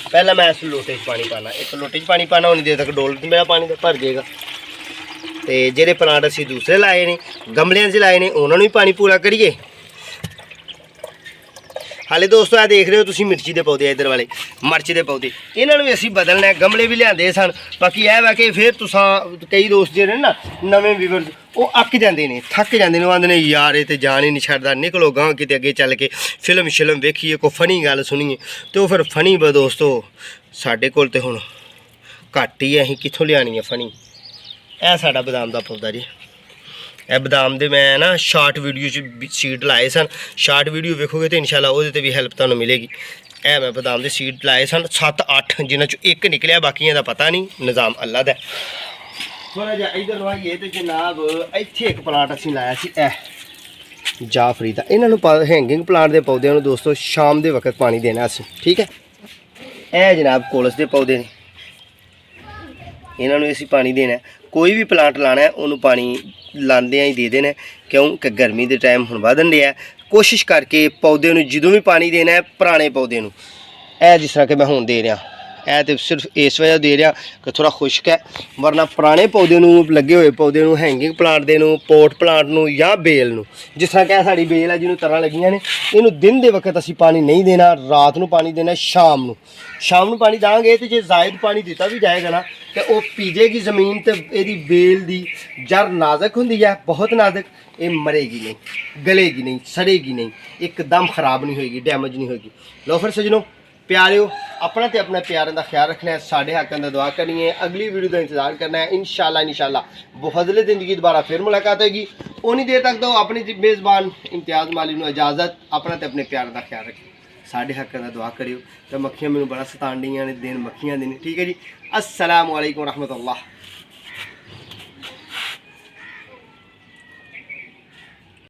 पहले मैं इस लोटे च पानी पाना, एक लोटे च पानी पाना, उन्नी देर तक डोल मेरा पानी तो भर जाएगा। तो जेह्ड़े प्लांट असीं दूसरे लाए ने गमलियां च लाए ने उन्होंने भी पानी पूरा करिए। हाले दोस्तों आ देख रहे हो तुसीं मिर्ची के पौधे, इधर वाले मर्च के पौधे, इन्होंने भी असीं बदलना है। गमले भी लिआंदे सन, बाकी यह है कि फिर तुसां कई दोस्त जिहड़े ना नवें व्यूअर्स वो अक जाते हैं, थक जाते हैं, आंदे ने यार ये तो जान ही नहीं छड्डदा, निकलो गांह किते अगे चल के फिल्म शिल्म वेखिए, कोई फनी गल सुनिए। तो फिर फनी दोस्तों साडे कोल ते हुण घट ही है, असीं कित्थों लिआनी है फनी। यह साडा बदाम का पौधा जी, यह बदाम दे मैं ना शार्ट वीडियो सीड लाए सन। शार्ट वीडियो वेखोगे तो इंशाल्लाह वो भी हेल्प तुहानूं मिलेगी। यह मैं बदाम दे सीड लाए सन 7-8, जिन्हां चों एक निकलिया, बाकियां दा पता नहीं, निज़ाम अल्लाह दा। थोड़ा जिहा इधर लवाइए तो जनाब इत्थे एक प्लांट असीं लाया सी जाफरी दा। इन्हां हैंगिंग प्लांट के पौधों दोस्तों शाम के वक्त पानी देना असीं। ठीक है, यह जनाब कोलस के पौधे ने, ਇਹਨਾਂ ਨੂੰ ਅਸੀਂ ਪਾਣੀ ਦੇਣਾ। ਕੋਈ ਵੀ ਪਲਾਂਟ ਲਾਣਾ ਹੈ ਉਹਨੂੰ ਪਾਣੀ ਲਾਉਂਦਿਆਂ ਹੀ ਦੇ ਦੇਣਾ, ਕਿਉਂਕਿ ਗਰਮੀ ਦੇ ਟਾਈਮ ਹੁਣ ਵਧਣ ਡਿਆ। ਕੋਸ਼ਿਸ਼ ਕਰਕੇ ਪੌਦੇ ਨੂੰ ਜਦੋਂ ਵੀ ਪਾਣੀ ਦੇਣਾ ਹੈ, ਪੁਰਾਣੇ ਪੌਦੇ ਨੂੰ, ਇਹ ਜਿਸ ਤਰ੍ਹਾਂ ਕਿ ਮੈਂ ਹੁਣ ਦੇ ਰਿਹਾ, ਇਹ ਤਾਂ ਸਿਰਫ ਇਸ ਵਜ੍ਹਾ ਦੇ ਰਿਹਾ ਕਿ ਥੋੜ੍ਹਾ ਖੁਸ਼ਕ ਹੈ, ਵਰਨਾ ਪੁਰਾਣੇ ਪੌਦੇ ਨੂੰ, ਲੱਗੇ ਹੋਏ ਪੌਦੇ ਨੂੰ, ਹੈਂਗਿੰਗ ਪਲਾਂਟ ਦੇ ਨੂੰ, ਪੋਟ ਪਲਾਂਟ ਨੂੰ ਜਾਂ ਬੇਲ ਨੂੰ, ਜਿਸ ਤਰ੍ਹਾਂ ਕਿ ਸਾਡੀ ਬੇਲ ਹੈ ਜਿਹਨੂੰ ਤਰਾਂ ਲੱਗੀਆਂ ਨੇ, ਇਹਨੂੰ ਦਿਨ ਦੇ ਵਕਤ ਅਸੀਂ ਪਾਣੀ ਨਹੀਂ ਦੇਣਾ, ਰਾਤ ਨੂੰ ਪਾਣੀ ਦੇਣਾ, ਸ਼ਾਮ ਨੂੰ ਪਾਣੀ ਦਾਂਗੇ। ਤੇ ਜੇ ਜ਼ਾਇਦ ਪਾਣੀ ਦਿੱਤਾ ਵੀ ਜਾਏਗਾ ਨਾ ਤੇ ਉਹ ਪੀ ਜਾਏਗੀ ਜ਼ਮੀਨ, ਤੇ ਇਹਦੀ ਬੇਲ ਦੀ ਜੜ ਨਾਜ਼ੁਕ ਹੁੰਦੀ ਹੈ, ਬਹੁਤ ਨਾਜ਼ੁਕ, ਇਹ ਮਰੇਗੀ ਨਹੀਂ, ਗਲੇਗੀ ਨਹੀਂ, ਸੜੇਗੀ ਨਹੀਂ, ਇੱਕਦਮ ਖਰਾਬ ਨਹੀਂ ਹੋਏਗੀ, ਡੈਮੇਜ ਨਹੀਂ ਹੋਏਗੀ। ਲਓ ਫਿਰ ਸੱਜਣੋ ਪਿਆਰਿਓ, अपना तो अपने प्यारों का ख्याल रखना है, साढ़े हक का दुआ करनी है, अगली वीडियो का इंतजार करना है। इंशाल्लाह बफज़ले ज़िंदगी दोबारा फिर मुलाकात होगी। उन्नी देर तक दो अपनी मेज़बान इम्तियाज़ माली को इजाज़त। अपना तो अपने प्यारों का ख्याल रखें, साढ़े हक का दुआ करियो। तो मक्खियां मैनू बड़ा सतान दी ने, दिन मक्खियां दिन। ठीक है जी, अस्सलामु अलैकुम रहमतुल्लाह।